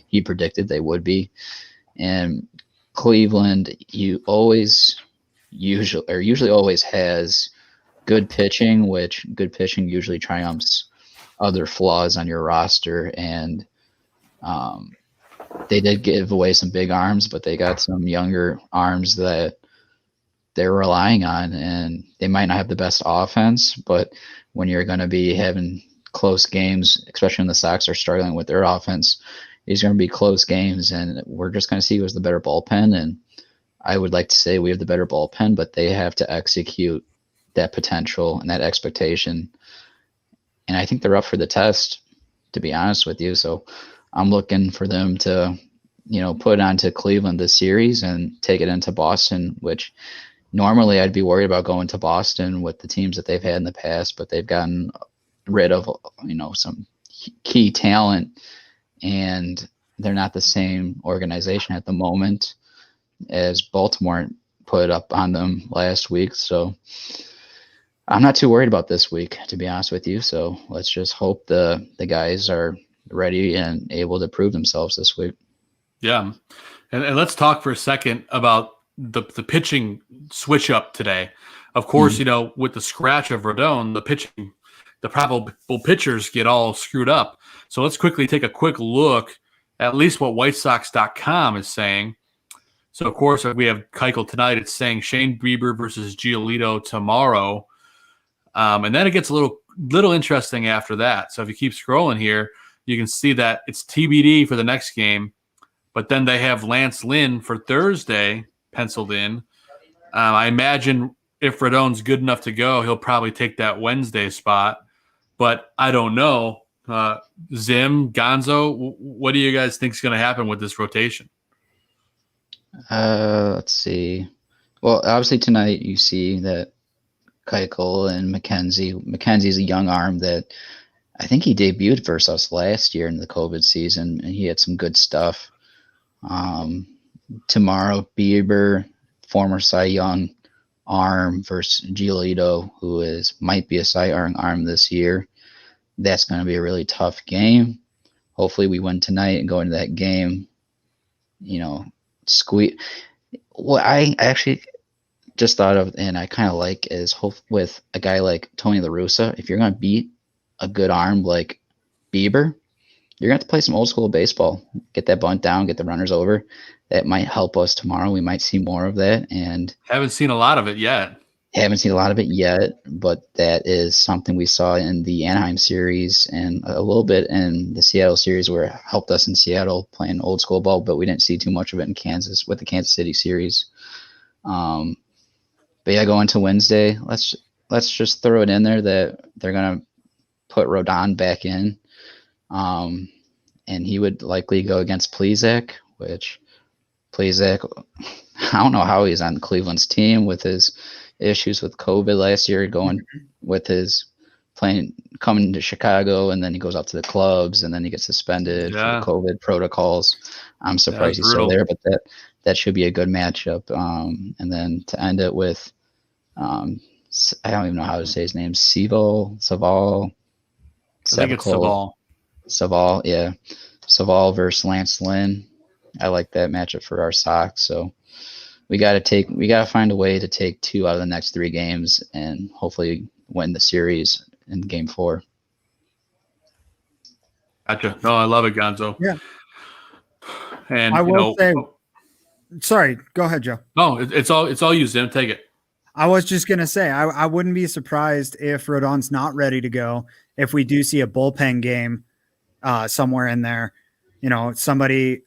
he predicted they would be. And Cleveland, usually always has good pitching, which good pitching usually triumphs other flaws on your roster. And they did give away some big arms, but they got some younger arms that they're relying on, and they might not have the best offense, but when you're going to be having close games, especially when the Sox are struggling with their offense, these are going to be close games, and we're just going to see who's the better bullpen. And I would like to say we have the better bullpen, but they have to execute that potential and that expectation. And I think they're up for the test, to be honest with you. So I'm looking for them to, put it onto Cleveland this series and take it into Boston, which normally I'd be worried about going to Boston with the teams that they've had in the past, but they've gotten rid of, some key talent, and they're not the same organization at the moment as Baltimore put up on them last week. So I'm not too worried about this week, to be honest with you. So let's just hope the guys are ready and able to prove themselves this week. Yeah. And let's talk for a second about the pitching switch up today. Of course, with the scratch of Rodon, the probable pitchers get all screwed up. So let's quickly take a quick look at least what WhiteSox.com is saying. So, of course, we have Keuchel tonight. It's saying Shane Bieber versus Giolito tomorrow. And then it gets a little interesting after that. So if you keep scrolling here, you can see that it's TBD for the next game. But then they have Lance Lynn for Thursday penciled in. I imagine if Rodon's good enough to go, he'll probably take that Wednesday spot. But I don't know. Zim, Gonzo, what do you guys think is going to happen with this rotation? Let's see. Well, obviously tonight you see that Keuchel and McKenzie's a young arm that I think he debuted versus us last year in the COVID season, and he had some good stuff. Tomorrow, Bieber, former Cy Young arm versus Giolito, who might be a Cy Young arm this year. that's going to be a really tough game. Hopefully we win tonight and go into that game, squeeze. What I actually just thought of, and I kind of like, is with a guy like Tony La Russa, if you're going to beat a good arm like Bieber, you're going to have to play some old school baseball. Get that bunt down, get the runners over. That might help us tomorrow. We might see more of that. And haven't seen a lot of it yet. But that is something we saw in the Anaheim series and a little bit in the Seattle series, where it helped us in Seattle playing old school ball, but we didn't see too much of it in Kansas with the Kansas City series. But yeah, going to Wednesday, let's just throw it in there that they're going to put Rodon back in. And he would likely go against Plesac, which Plesac, I don't know how he's on Cleveland's team with his issues with COVID last year, going with his coming to Chicago, and then he goes out to the clubs, and then he gets suspended for COVID protocols. I'm surprised he's still there, but that should be a good matchup. And then to end it with, I don't even know how to say his name, Saval. I think it's Saval, yeah. Saval versus Lance Lynn. I like that matchup for our Sox. So we got to find a way to take 2 out of the next 3 games and hopefully win the series in game 4. Gotcha. No, I love it, Gonzo. Yeah. And I will say, sorry, go ahead, Joe. No, it's all you, Zim. Take it. I was just going to say, I wouldn't be surprised if Rodon's not ready to go, if we do see a bullpen game somewhere in there. Somebody,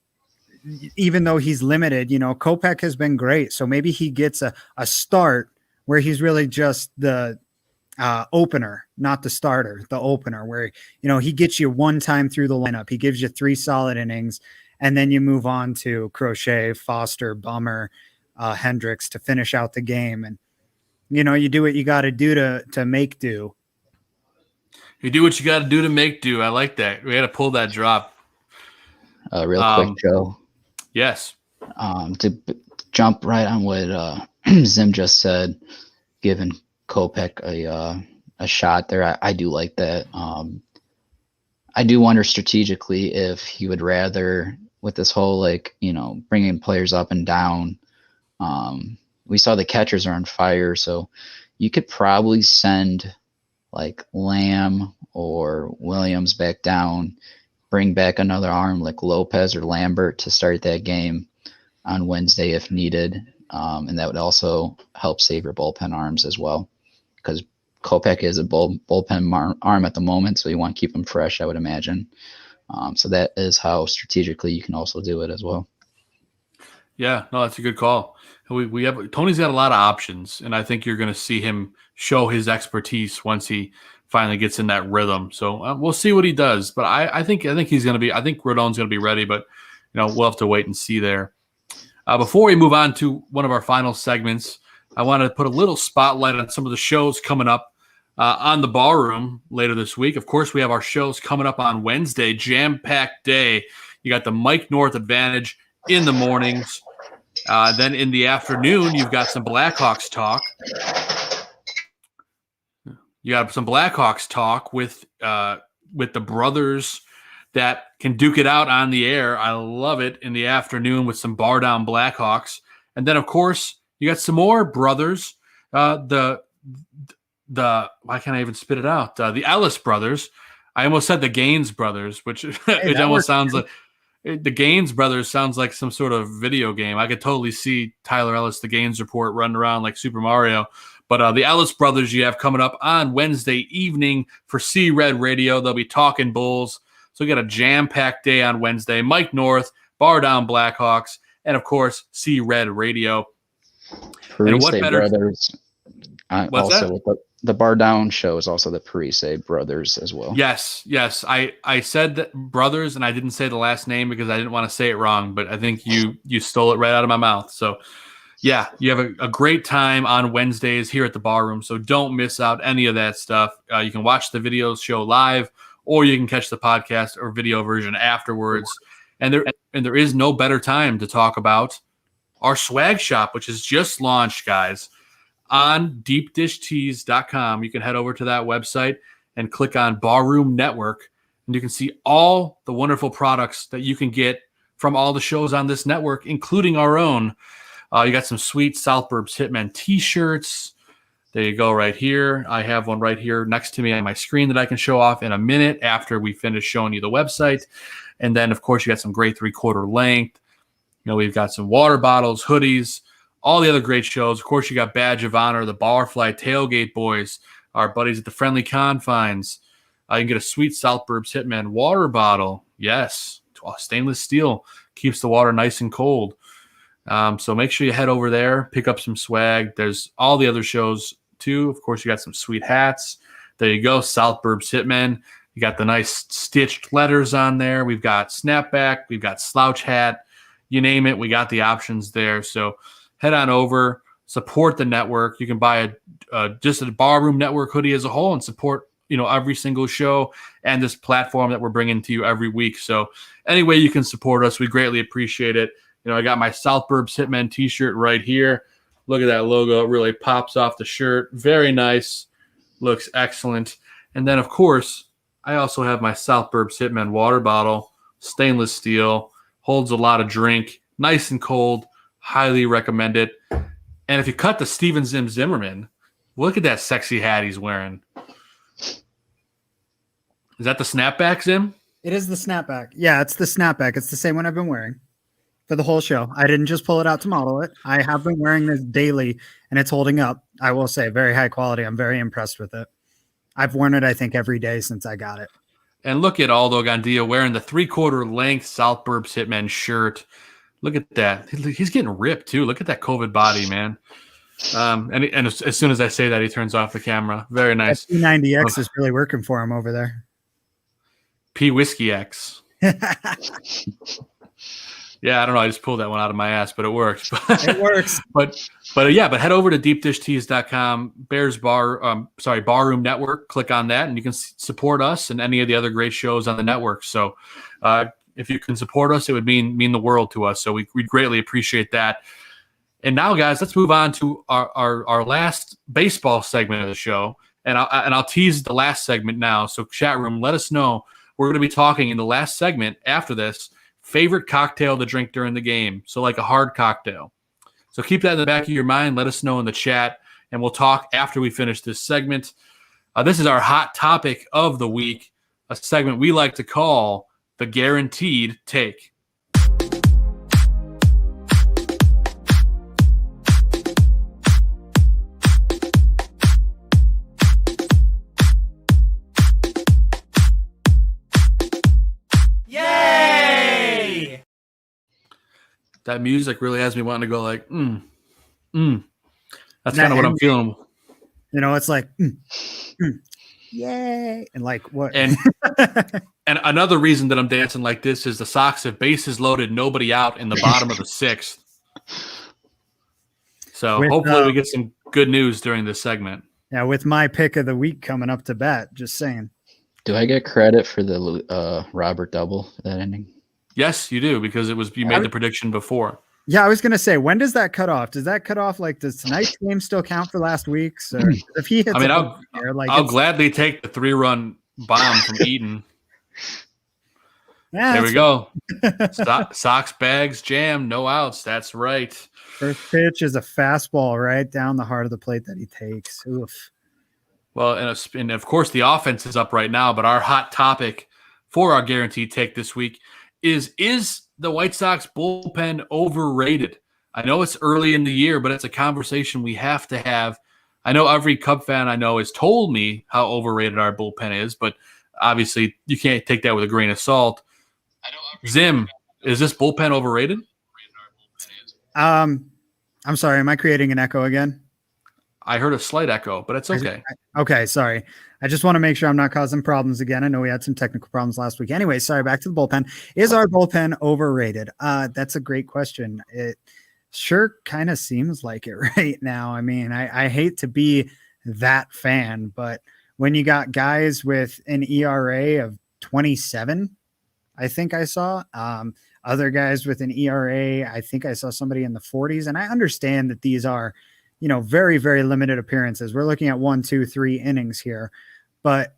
even though he's limited, Kopeck has been great. So maybe he gets a start where he's really just the opener, not the starter, the opener, where, he gets you one time through the lineup. He gives you 3 solid innings, and then you move on to Crochet, Foster, Bummer, Hendrix to finish out the game. And, you do what you got to do to make do. You do what you got to do to make do. I like that. We had to pull that drop. Real quick, Joe. Yes. To jump right on what Zim just said, giving Kopeck a shot there, I do like that. I do wonder strategically if he would rather, with this whole bringing players up and down. We saw the catchers are on fire, so you could probably send like Lamb or Williams back down, bring back another arm like Lopez or Lambert to start that game on Wednesday if needed. And that would also help save your bullpen arms as well, because Kopeck is a bullpen arm at the moment, so you want to keep him fresh, I would imagine. So that is how strategically you can also do it as well. Yeah, no, that's a good call. We have Tony's got a lot of options, and I think you're going to see him show his expertise once he finally gets in that rhythm. So we'll see what he does. But I think he's going to be. I think Rodon's going to be ready, but we'll have to wait and see there. Before we move on to one of our final segments, I want to put a little spotlight on some of the shows coming up on the Ballroom later this week. Of course, we have our shows coming up on Wednesday, jam-packed day. You got the Mike North Advantage in the mornings. Then in the afternoon, you've got some Blackhawks talk. You got some Blackhawks talk with the brothers that can duke it out on the air. I love it in the afternoon with some bar down Blackhawks. And then, of course, you got some more brothers. Why can't I even spit it out? The Ellis brothers. I almost said the Gaines brothers, which it almost sounds like the Gaines brothers sounds like some sort of video game. I could totally see Tyler Ellis, the Gaines report, running around like Super Mario. But the Ellis brothers you have coming up on Wednesday evening for C-Red Radio. They'll be talking Bulls. So we got a jam-packed day on Wednesday. Mike North, Bar Down Blackhawks, and, of course, C-Red Radio. And what better brothers. The Bar Down show is also the Parise brothers as well. Yes. I said that brothers, and I didn't say the last name because I didn't want to say it wrong, but I think you stole it right out of my mouth. So, yeah, you have a great time on Wednesdays here at the Ballroom, so don't miss out any of that stuff. You can watch the videos show live, or you can catch the podcast or video version afterwards. And there is no better time to talk about our swag shop, which is just launched, guys, on deepdishtees.com. You can head over to that website and click on Barroom Network, and you can see all the wonderful products that you can get from all the shows on this network, including our own. You got some sweet South Burbs Hitmen t-shirts. There you go, right here. I have one right here next to me on my screen that I can show off in a minute after we finish showing you the website. And then, of course, you got some great 3/4 length. We've got some water bottles, hoodies, all the other great shows. Of course, you got Badge of Honor, the Barfly Tailgate Boys, our buddies at the Friendly Confines. You can get a sweet South Burbs Hitman water bottle. Yes, stainless steel. Keeps the water nice and cold. So make sure you head over there, pick up some swag. There's all the other shows too. Of course, you got some sweet hats. There you go, South Burbs Hitmen. You got the nice stitched letters on there. We've got snapback. We've got slouch hat. You name it, we got the options there. So head on over, support the network. You can buy just a Barroom Network hoodie as a whole and support every single show and this platform that we're bringing to you every week. So any way you can support us, we greatly appreciate it. I got my South Burbs Hitmen t-shirt right here. Look at that logo. It really pops off the shirt. Very nice. Looks excellent. And then, of course, I also have my South Burbs Hitmen water bottle, stainless steel, holds a lot of drink, nice and cold. Highly recommend it. And if you cut the Steven Zimmerman, look at that sexy hat he's wearing. Is that the snapback, Zim? It is the snapback. Yeah, it's the snapback. It's the same one I've been wearing for the whole show. I didn't just pull it out to model it. I have been wearing this daily, and it's holding up. I will say, very high quality. I'm very impressed with it. I've worn it, I think, every day since I got it. And look at Aldo Gandia wearing the 3/4 length South Burbs Hitmen shirt. Look at that. He's getting ripped, too. Look at that COVID body, man. And as soon as I say that, he turns off the camera. Very nice. That P90X is really working for him over there. P Whiskey X. Yeah, I don't know. I just pulled that one out of my ass, but it works. It works. But head over to deepdishtees.com, Barroom Network. Click on that, and you can support us and any of the other great shows on the network. So if you can support us, it would mean the world to us. So we greatly appreciate that. And now, guys, let's move on to our last baseball segment of the show. And I'll tease the last segment now. So chat room, let us know. We're going to be talking in the last segment after this, favorite cocktail to drink during the game. So like a hard cocktail. So keep that in the back of your mind. Let us know in the chat, and we'll talk after we finish this segment. This is our hot topic of the week, a segment we like to call the Guaranteed Take. That music really has me wanting to go like, That's kind of what I'm feeling. It's like, yay. And like what? And another reason that I'm dancing like this is the Sox have bases loaded, nobody out in the bottom of the sixth. So hopefully we get some good news during this segment. Yeah, with my pick of the week coming up to bat, just saying. Do I get credit for the Robert double that inning? Yes, you do, because you made the prediction before. Yeah, I was going to say, when does that cut off? Does that cut off? does tonight's game still count for last week's? Or if he hits, I'll gladly take the 3-run bomb from Eaton. Yeah, there we go. Sox bags jam, no outs. That's right. First pitch is a fastball right down the heart of the plate that he takes. Oof. Well, and of course the offense is up right now, but our hot topic for our guaranteed take this week is the White Sox bullpen overrated? I know it's early in the year, but it's a conversation we have to have. I know every Cub fan I know has told me how overrated our bullpen is, but obviously you can't take that with a grain of salt. Zim, is this bullpen overrated? I'm sorry. Am I creating an echo again? I heard a slight echo, but it's okay. Okay, sorry. I just want to make sure I'm not causing problems again. I know we had some technical problems last week. Anyway, sorry, back to the bullpen. Is our bullpen overrated? That's a great question. It sure kind of seems like it right now. I mean, I hate to be that fan, but when you got guys with an ERA of 27, I think I saw, other guys with an ERA, I think I saw somebody in the 40s, and I understand that these are, very, very limited appearances. We're looking at 1, 2, 3 innings here, but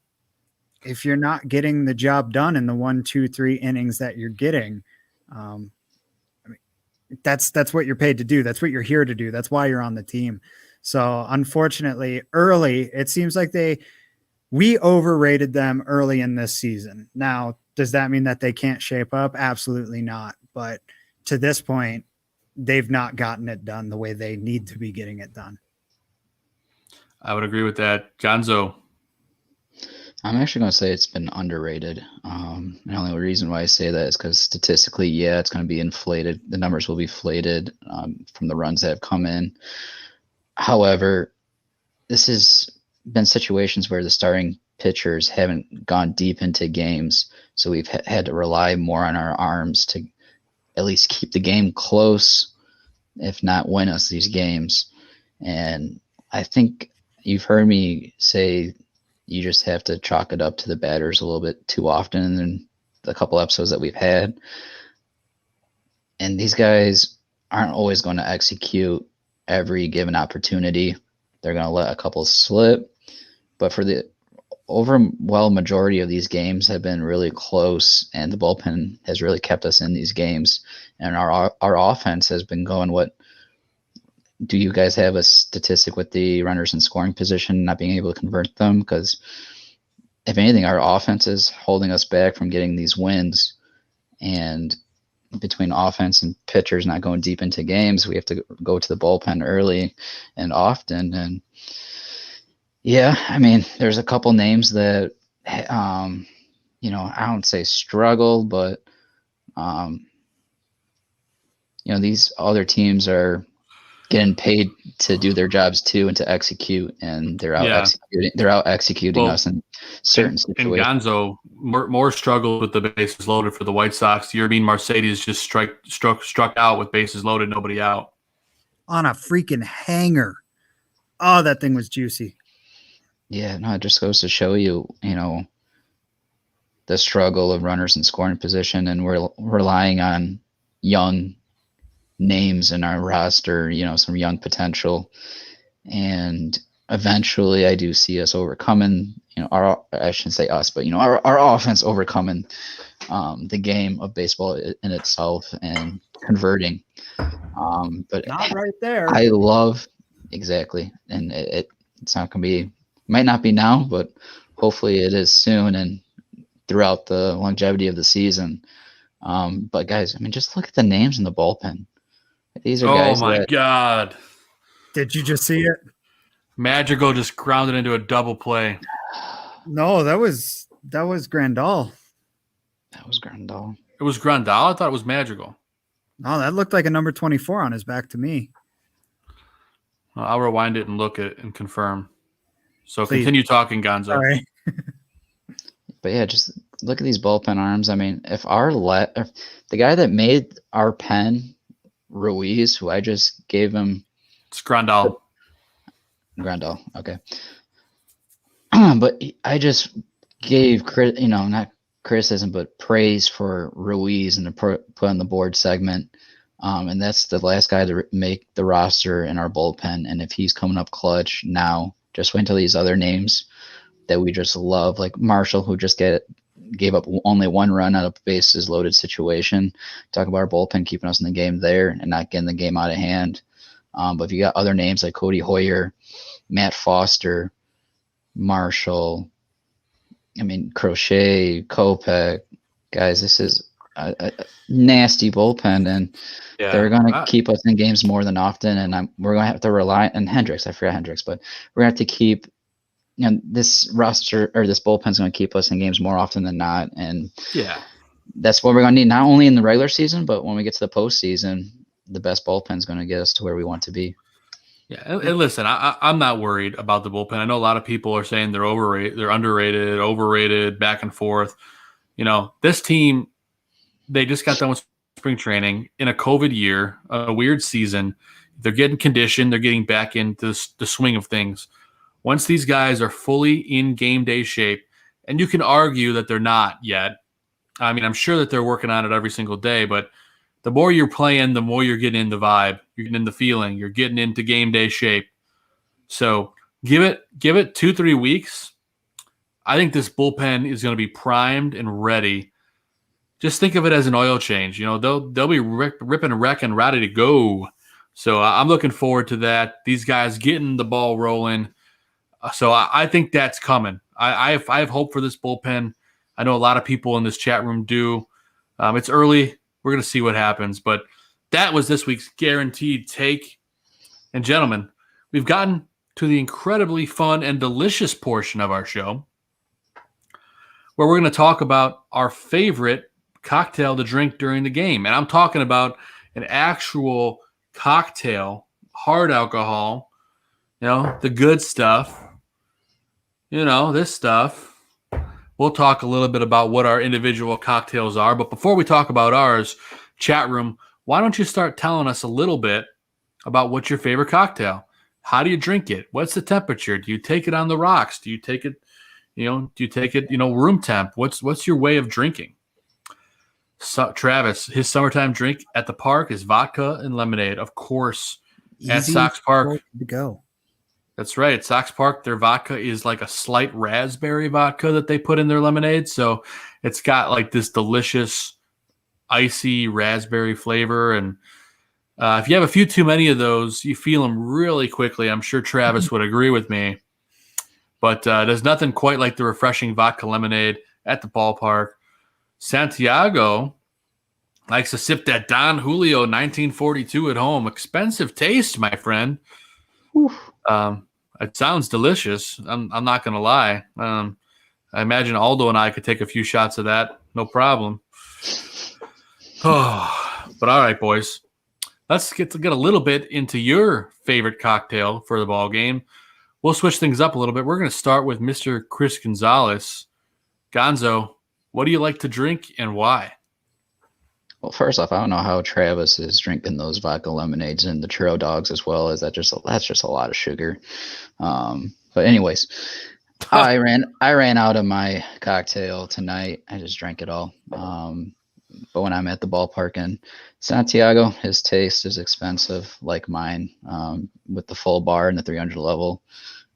if you're not getting the job done in the 1, 2, 3 innings that you're getting, I mean, that's what you're paid to do. That's what you're here to do. That's why you're on the team. So unfortunately, early, it seems like we overrated them early in this season. Now, does that mean that they can't shape up? Absolutely not. But to this point, they've not gotten it done the way they need to be getting it done. I would agree with that. Gonzo. I'm actually going to say it's been underrated. The only reason why I say that is because statistically, yeah, it's going to be inflated. The numbers will be inflated from the runs that have come in. However, this has been situations where the starting pitchers haven't gone deep into games, so we've had to rely more on our arms to at least keep the game close, if not win us these games. And I think you've heard me say you just have to chalk it up to the batters a little bit too often in the couple episodes that we've had. And these guys aren't always going to execute every given opportunity. They're going to let a couple slip. But for the overwhelming majority of these games have been really close, and the bullpen has really kept us in these games. And our offense has been going, do you guys have a statistic with the runners in scoring position not being able to convert them? Because if anything, our offense is holding us back from getting these wins. And between offense and pitchers not going deep into games, we have to go to the bullpen early and often. And yeah, I mean, there's a couple names that, I don't say struggle, but, these other teams are getting paid to do their jobs too and to execute, and they're out executing us in certain situations. And Gonzo more struggled with the bases loaded for the White Sox. Yermin Mercedes just struck out with bases loaded, nobody out. On a freaking hanger. Oh, that thing was juicy. Yeah, no, it just goes to show you, the struggle of runners in scoring position, and we're relying on young names in our roster, some young potential. And eventually I do see us overcoming, I shouldn't say us, but, our offense overcoming the game of baseball in itself and converting. But not right there. I love exactly. And it's not going to be, might not be now, but hopefully it is soon and throughout the longevity of the season. But guys, I mean, just look at the names in the bullpen. These are guys. Oh my God! Did you just see it? Madrigal just grounded into a double play. No, that was Grandal. That was Grandal. It was Grandal? I thought it was Madrigal. No, that looked like a number 24 on his back to me. Well, I'll rewind it and look at it and confirm. So Please. Continue talking, Gonzo. All right. But yeah, just look at these bullpen arms. I mean, if if the guy that made our pen, Ruiz, who I just gave him. It's Grandal. Grandal, okay. But I just gave not criticism, but praise for Ruiz and to put on the board segment. And that's the last guy to make the roster in our bullpen. And if he's coming up clutch now, just wait until these other names that we just love, like Marshall, who just gave up only one run out of bases loaded situation. Talk about our bullpen keeping us in the game there and not getting the game out of hand. But if you got other names like Cody Hoyer, Matt Foster, Marshall, Crochet, Kopeck, guys, this is a nasty bullpen, and they're going to keep us in games more than often. And we're going to have to rely on Hendrix. I forgot Hendrix, but we're going to have to keep. This roster or this bullpen is going to keep us in games more often than not, and that's what we're going to need not only in the regular season, but when we get to the postseason, the best bullpen is going to get us to where we want to be. Yeah, and listen, I'm not worried about the bullpen. I know a lot of people are saying they're underrated, back and forth. This team, they just got done with spring training in a COVID year, a weird season. They're getting conditioned. They're getting back into the swing of things. Once these guys are fully in game day shape, and you can argue that they're not yet. I mean, I'm sure that they're working on it every single day, but the more you're playing, the more you're getting in the vibe, you're getting in the feeling, you're getting into game day shape. So give it 2-3 weeks, I think this bullpen is going to be primed and ready. Just think of it as an oil change. They'll be ripping a wreck and ready to go. So I'm looking forward to that. These guys getting the ball rolling. So I think that's coming. I have hope for this bullpen. I know a lot of people in this chat room do. It's early. We're going to see what happens. But that was this week's Guaranteed Take. And gentlemen, we've gotten to the incredibly fun and delicious portion of our show where we're going to talk about our favorite cocktail to drink during the game. And I'm talking about an actual cocktail, hard alcohol, the good stuff, this stuff. We'll talk a little bit about what our individual cocktails are. But before we talk about ours, chat room, why don't you start telling us a little bit about what's your favorite cocktail? How do you drink it? What's the temperature? Do you take it on the rocks? Do you take it, room temp? What's your way of drinking? So, Travis, his summertime drink at the park is vodka and lemonade, of course. At Sox Park. To go. That's right. At Sox Park, their vodka is like a slight raspberry vodka that they put in their lemonade. So it's got like this delicious, icy raspberry flavor. And if you have a few too many of those, you feel them really quickly. I'm sure Travis would agree with me. But there's nothing quite like the refreshing vodka lemonade at the ballpark. Santiago likes to sip that Don Julio 1942 at home. Expensive taste, my friend. It sounds delicious. I'm not going to lie. I imagine Aldo and I could take a few shots of that. No problem. But all right, boys. Let's get a little bit into your favorite cocktail for the ball game. We'll switch things up a little bit. We're going to start with Mr. Chris Gonzalez. Gonzo, what do you like to drink and why? Well, first off, I don't know how Travis is drinking those vodka lemonades and the Churro Dogs as well. That's just a lot of sugar. But anyways, I ran out of my cocktail tonight. I just drank it all. But when I'm at the ballpark in Santiago, his taste is expensive like mine. With the full bar and the 300 level,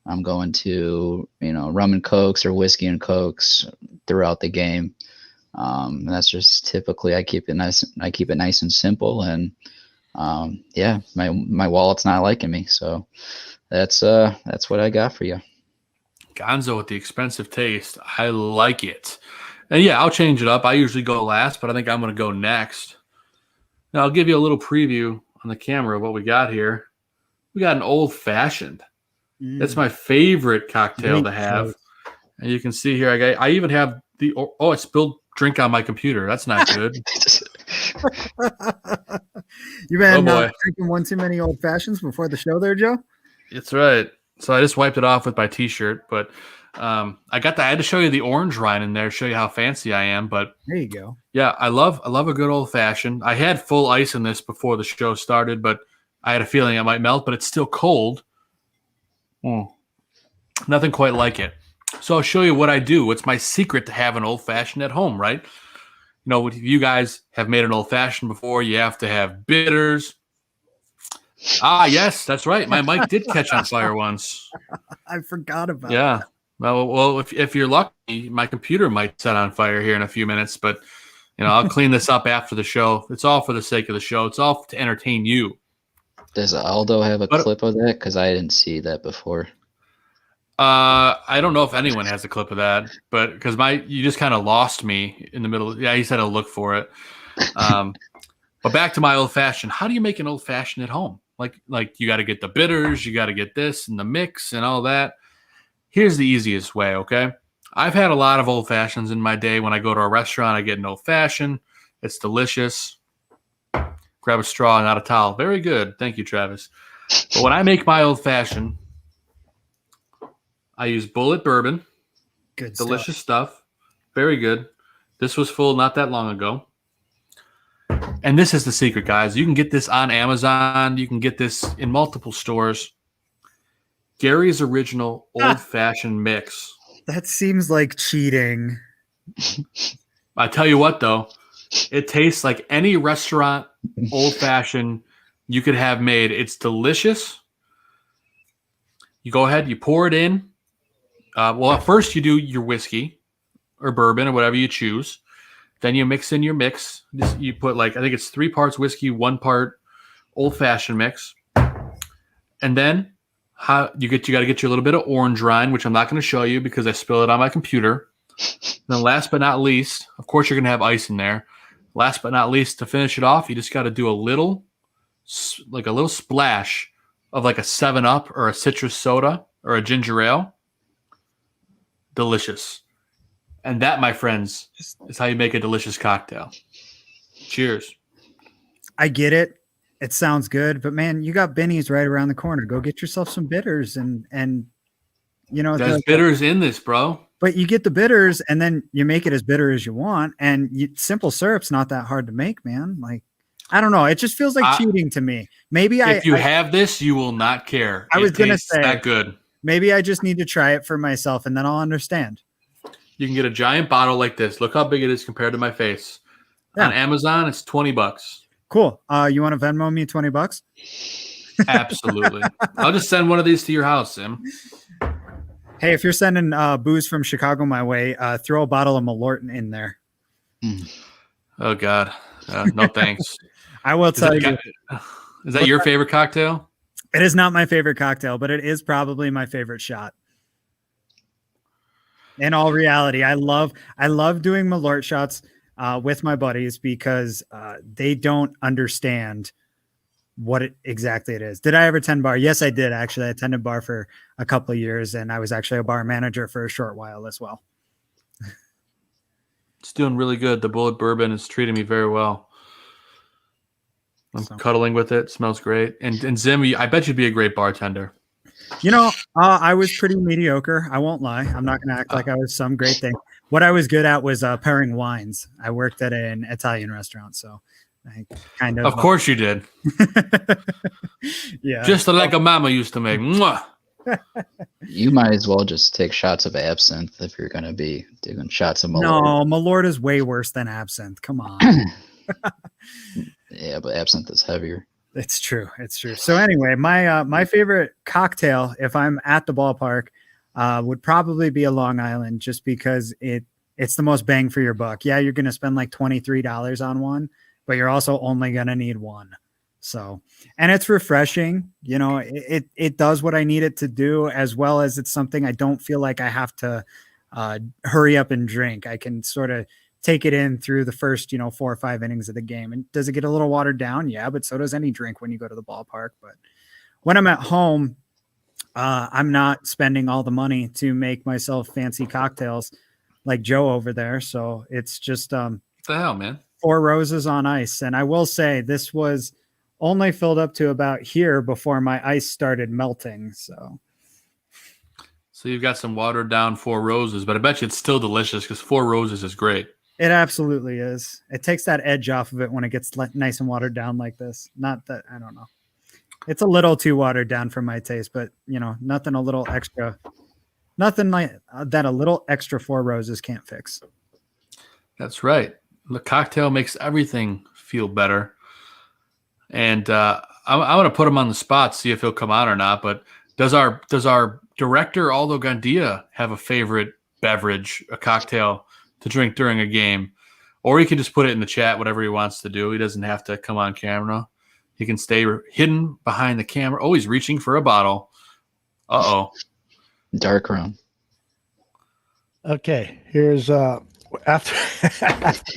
I'm going to rum and cokes or whiskey and cokes throughout the game. That's just typically I keep it nice and simple, and my wallet's not liking me, so that's what I got for you. Gonzo with the expensive taste. I like it. And yeah, I'll change it up. I usually go last, but I think I'm going to go next. Now I'll give you a little preview on the camera of what we got here. We got an old fashioned. That's my favorite cocktail to have. And you can see here, I even have I spilled drink on my computer. That's not good. You been drinking one too many old fashions before the show there, Joe? That's right. So I just wiped it off with my t-shirt, but I had to show you the orange rind in there, show you how fancy I am. But there you go. Yeah, I love a good old fashioned. I had full ice in this before the show started, but I had a feeling it might melt, but it's still cold. Nothing quite like it. So I'll show you what I do. What's my secret to have an old fashioned at home, right? If you guys have made an old fashioned before, you have to have bitters. Yes, that's right. My mic did catch on fire once. I forgot about that. Well, if you're lucky, my computer might set on fire here in a few minutes, but I'll clean this up after the show. It's all for the sake of the show. It's all to entertain you. Does Aldo have a clip of that? Because I didn't see that before. I don't know if anyone has a clip of that, but because you just kind of lost me in the middle. Yeah, he said I'll look for it. But back to my old fashioned. How do you make an old fashioned at home? Like you got to get the bitters, you got to get this and the mix and all that. Here's the easiest way, okay? I've had a lot of old fashions in my day. When I go to a restaurant, I get an old fashioned. It's delicious. Grab a straw, not a towel. Very good. Thank you, Travis. But when I make my old fashioned, I use Bullet bourbon. Good delicious stuff. Very good. This was full not that long ago. And this is the secret, guys. You can get this on Amazon. You can get this in multiple stores. Gary's Original Old Fashioned Mix. That seems like cheating. I tell you what, though. It tastes like any restaurant old fashioned you could have made. It's delicious. You go ahead, you pour it in. Well, at first you do your whiskey or bourbon or whatever you choose. Then you mix in your mix. You put I think it's 3 parts whiskey, 1 part old-fashioned mix. And then you got to get you a little bit of orange rind, which I'm not going to show you because I spilled it on my computer. Then last but not least, of course you're going to have ice in there. Last but not least, to finish it off, you just got to do a little splash of a 7-Up or a citrus soda or a ginger ale. Delicious. And that, my friends, is how you make a delicious cocktail. Cheers. I get it. It sounds good, but man, you got Benny's right around the corner. Go get yourself some bitters and there's bitters in this, bro. But you get the bitters and then you make it as bitter as you want. And simple syrup's not that hard to make, man. I don't know. It just feels like cheating to me. Maybe if you have this, you will not care. I was going to say that good. Maybe I just need to try it for myself and then I'll understand. You can get a giant bottle like this. Look how big it is compared to my face. Yeah. On Amazon, it's $20. Cool. You want to Venmo me $20? Absolutely. I'll just send one of these to your house, Sim. Hey, if you're sending booze from Chicago my way, throw a bottle of Malort in there. Oh, God. No, thanks. I will tell you. Is that your favorite cocktail? It is not my favorite cocktail, but it is probably my favorite shot. In all reality, I love doing Malort shots with my buddies because they don't understand what exactly it is. Did I ever tend bar? Yes, I did. Actually, I attended bar for a couple of years, and I was actually a bar manager for a short while as well. It's doing really good. The Bullet Bourbon is treating me very well. I'm cuddling with it. Smells great. And Zim, I bet you'd be a great bartender. I was pretty mediocre. I won't lie. I'm not going to act like I was some great thing. What I was good at was pairing wines. I worked at an Italian restaurant, so I kind of. Of course you did. Yeah. Just like a mama used to make. Mwah! You might as well just take shots of absinthe if you're going to be doing shots of Malort. No, Malort is way worse than absinthe. Come on. Yeah, but absinthe is heavier. It's true. It's true. So anyway, my favorite cocktail, if I'm at the ballpark, would probably be a Long Island, just because it's the most bang for your buck. Yeah, you're going to spend like $23 on one, but you're also only going to need one. So, and it's refreshing. It does what I need it to do, as well as it's something I don't feel like I have to hurry up and drink. I can sort of take it in through the first, 4 or 5 innings of the game. And does it get a little watered down? Yeah, but so does any drink when you go to the ballpark. But when I'm at home, I'm not spending all the money to make myself fancy cocktails like Joe over there. So it's just what the hell, man? 4 roses on ice. And I will say this was only filled up to about here before my ice started melting. So you've got some watered down 4 roses, but I bet you it's still delicious because 4 roses is great. It absolutely is. It takes that edge off of it when it gets nice and watered down like this. Not that, I don't know. It's a little too watered down for my taste, but nothing a little extra. Nothing like that a little extra 4 roses can't fix. That's right. The cocktail makes everything feel better. And I want to put him on the spot, see if he'll come out or not. But does our director Aldo Gandia have a favorite beverage, a cocktail to drink during a game? Or he can just put it in the chat, whatever he wants to do. He doesn't have to come on camera. He can stay hidden behind the camera. Oh, he's reaching for a bottle. Uh-oh. Dark room. Okay, here's after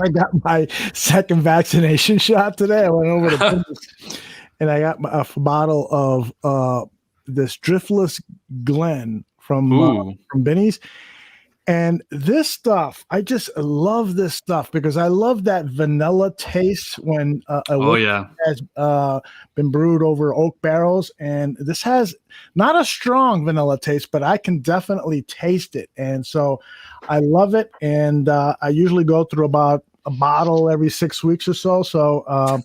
I got my second vaccination shot today, I went over to Burbs and I got a bottle of this Driftless Glen from Benny's. And this stuff, I just love this stuff because I love that vanilla taste when has been brewed over oak barrels. And this has not a strong vanilla taste, but I can definitely taste it. And so I love it. And I usually go through about a bottle every 6 weeks or so. So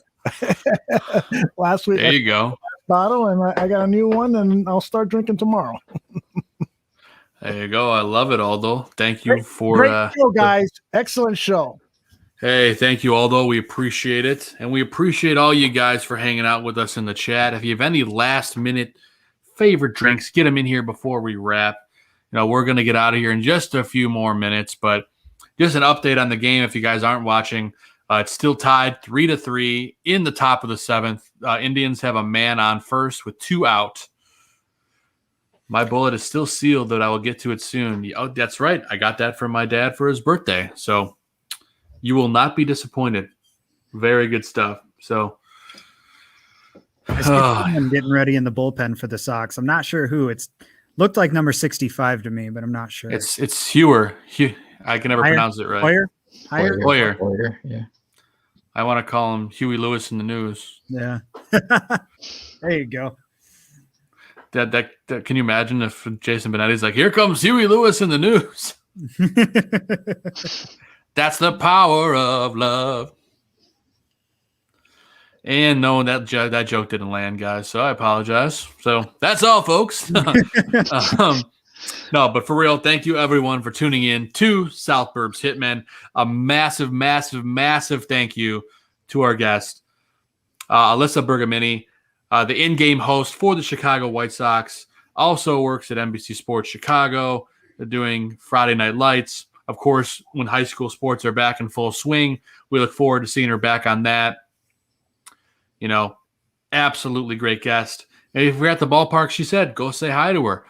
last week, there you go. Bottle, and I got a new one, and I'll start drinking tomorrow. There you go. I love it, Aldo. Thank you for great show, guys. Excellent show. Hey, thank you, Aldo. We appreciate it. And we appreciate all you guys for hanging out with us in the chat. If you have any last-minute favorite drinks, get them in here before we wrap. we're going to get out of here in just a few more minutes, but just an update on the game if you guys aren't watching. It's still tied 3-3 in the top of the 7th. Indians have a man on first with 2 out. My bullet is still sealed, that I will get to it soon. Oh, that's right. I got that from my dad for his birthday. So you will not be disappointed. Very good stuff. So I see someone getting ready in the bullpen for the Sox. I'm not sure who. It's looked like number 65 to me, but I'm not sure. It's Hewer. I can never pronounce it right. Hoyer. Yeah. I want to call him Huey Lewis in the news. Yeah. There you go. That can you imagine if Jason Benetti's like, here comes Huey Lewis in the news? That's the power of love. And no, that joke didn't land, guys. So I apologize. So that's all, folks. No, but for real, thank you everyone for tuning in to South Burbs Hitmen. A massive, massive, massive thank you to our guest, Alyssa Bergamini, the in-game host for the Chicago White Sox, also works at NBC Sports Chicago. They're doing Friday Night Lights. Of course, when high school sports are back in full swing, we look forward to seeing her back on that. Absolutely great guest. And if we're at the ballpark, she said, go say hi to her.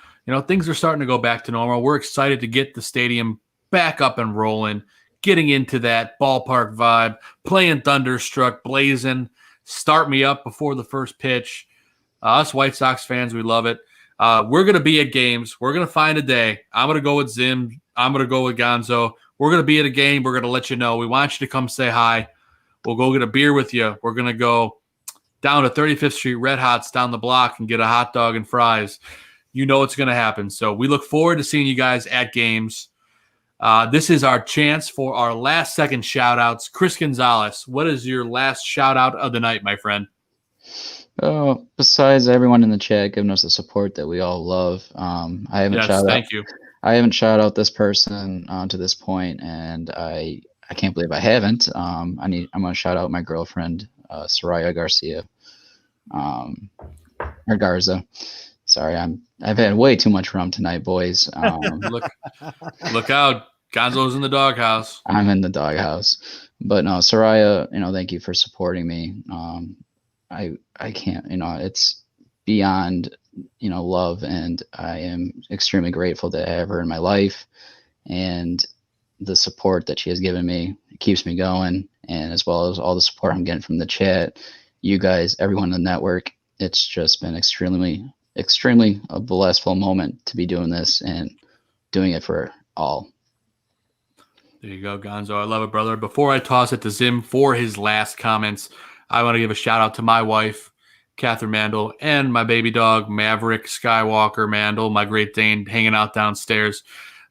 Things are starting to go back to normal. We're excited to get the stadium back up and rolling, getting into that ballpark vibe, playing Thunderstruck, blazing, start me up before the first pitch. Us White Sox fans, we love it. We're going to be at games. We're going to find a day. I'm going to go with Zim. I'm going to go with Gonzo. We're going to be at a game. We're going to let you know. We want you to come say hi. We'll go get a beer with you. We're going to go down to 35th Street Red Hots down the block and get a hot dog and fries. You know it's going to happen. So we look forward to seeing you guys at games. This is our chance for our last second shout-outs. Chris Gonzalez, what is your last shout-out of the night, my friend? Besides everyone in the chat giving us the support that we all love, I haven't shouted out this person to this point, and I can't believe I haven't. I'm going to shout out my girlfriend, Rosario Garcia, or Garza. Sorry, I've had way too much rum tonight, boys. Look out. Gonzo's in the doghouse. I'm in the doghouse. But no, Soraya, thank you for supporting me. I can't, it's beyond, love, and I am extremely grateful to have her in my life, and the support that she has given me. It keeps me going, and as well as all the support I'm getting from the chat, you guys, everyone in the network. It's just been extremely a blissful moment to be doing this and doing it for all. There you go, Gonzo. I love it, brother. Before I toss it to Zim for his last comments, I want to give a shout out to my wife, Catherine Mandel, and my baby dog, Maverick Skywalker Mandel, my Great Dane, hanging out downstairs.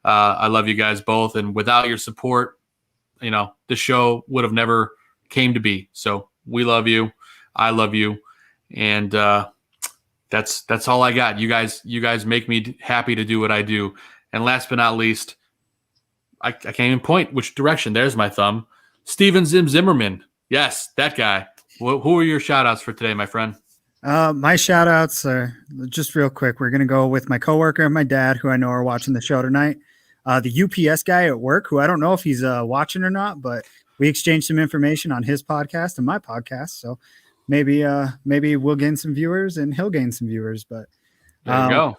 I love you guys both. And without your support, the show would have never came to be. So we love you. I love you. And that's all I got. You guys make me happy to do what I do. And last but not least, I can't even point which direction. There's my thumb. Steven Zimmerman. Yes, that guy. Who are your shout-outs for today, my friend? My shout-outs are just real quick. We're going to go with my coworker and my dad, who I know are watching the show tonight. The UPS guy at work, who I don't know if he's watching or not, but we exchanged some information on his podcast and my podcast. So maybe we'll gain some viewers and he'll gain some viewers. But there you go.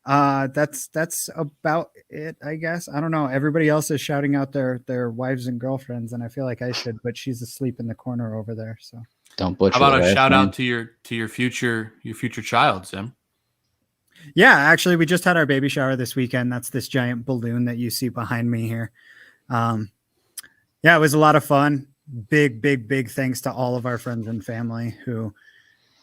That's about it, I guess. I don't know. Everybody else is shouting out their wives and girlfriends, and I feel like I should, but she's asleep in the corner over there. So don't butcher. How about a shout out to your future child, Sim? Yeah, actually, we just had our baby shower this weekend. That's this giant balloon that you see behind me here. Yeah, it was a lot of fun. Big thanks to all of our friends and family who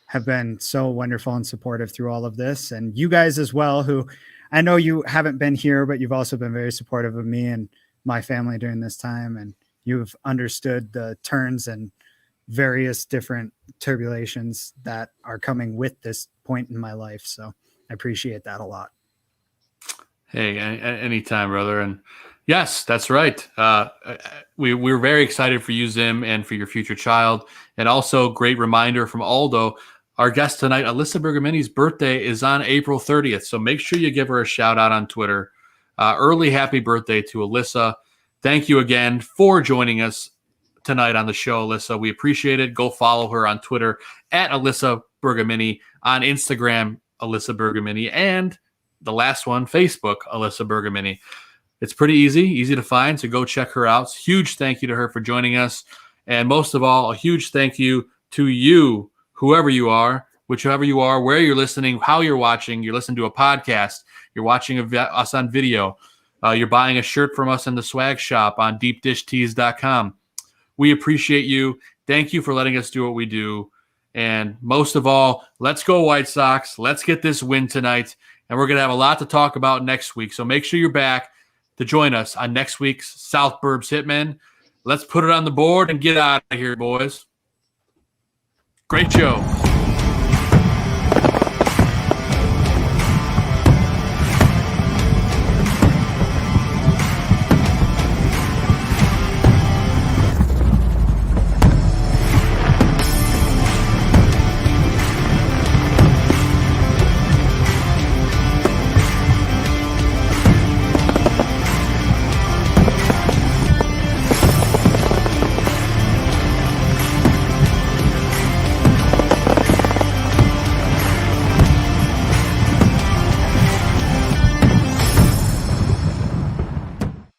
have been so wonderful and supportive through all of this. And you guys as well, who I know you haven't been here, but you've also been very supportive of me and my family during this time. And you've understood the turns and various different turbulations that are coming with this point in my life. So I appreciate that a lot. Hey, anytime, brother. And yes, that's right. We're very excited for you, Zim, and for your future child. And also great reminder from Aldo, our guest tonight, Alyssa Bergamini's birthday is on April 30th. So make sure you give her a shout out on Twitter. Early happy birthday to Alyssa. Thank you again for joining us tonight on the show, Alyssa. We appreciate it. Go follow her on Twitter at Alyssa Bergamini, on Instagram, Alyssa Bergamini, and the last one, Facebook, Alyssa Bergamini. It's pretty easy to find, so go check her out. Huge thank you to her for joining us. And most of all, a huge thank you to you, whoever you are, whichever you are, where you're listening, how you're watching. You're listening to a podcast. You're watching us on video. You're buying a shirt from us in the swag shop on deepdishtees.com. We appreciate you. Thank you for letting us do what we do. And most of all, let's go White Sox. Let's get this win tonight. And we're going to have a lot to talk about next week. So make sure you're back to join us on next week's South Burbs Hitmen. Let's put it on the board and get out of here, boys. Great show.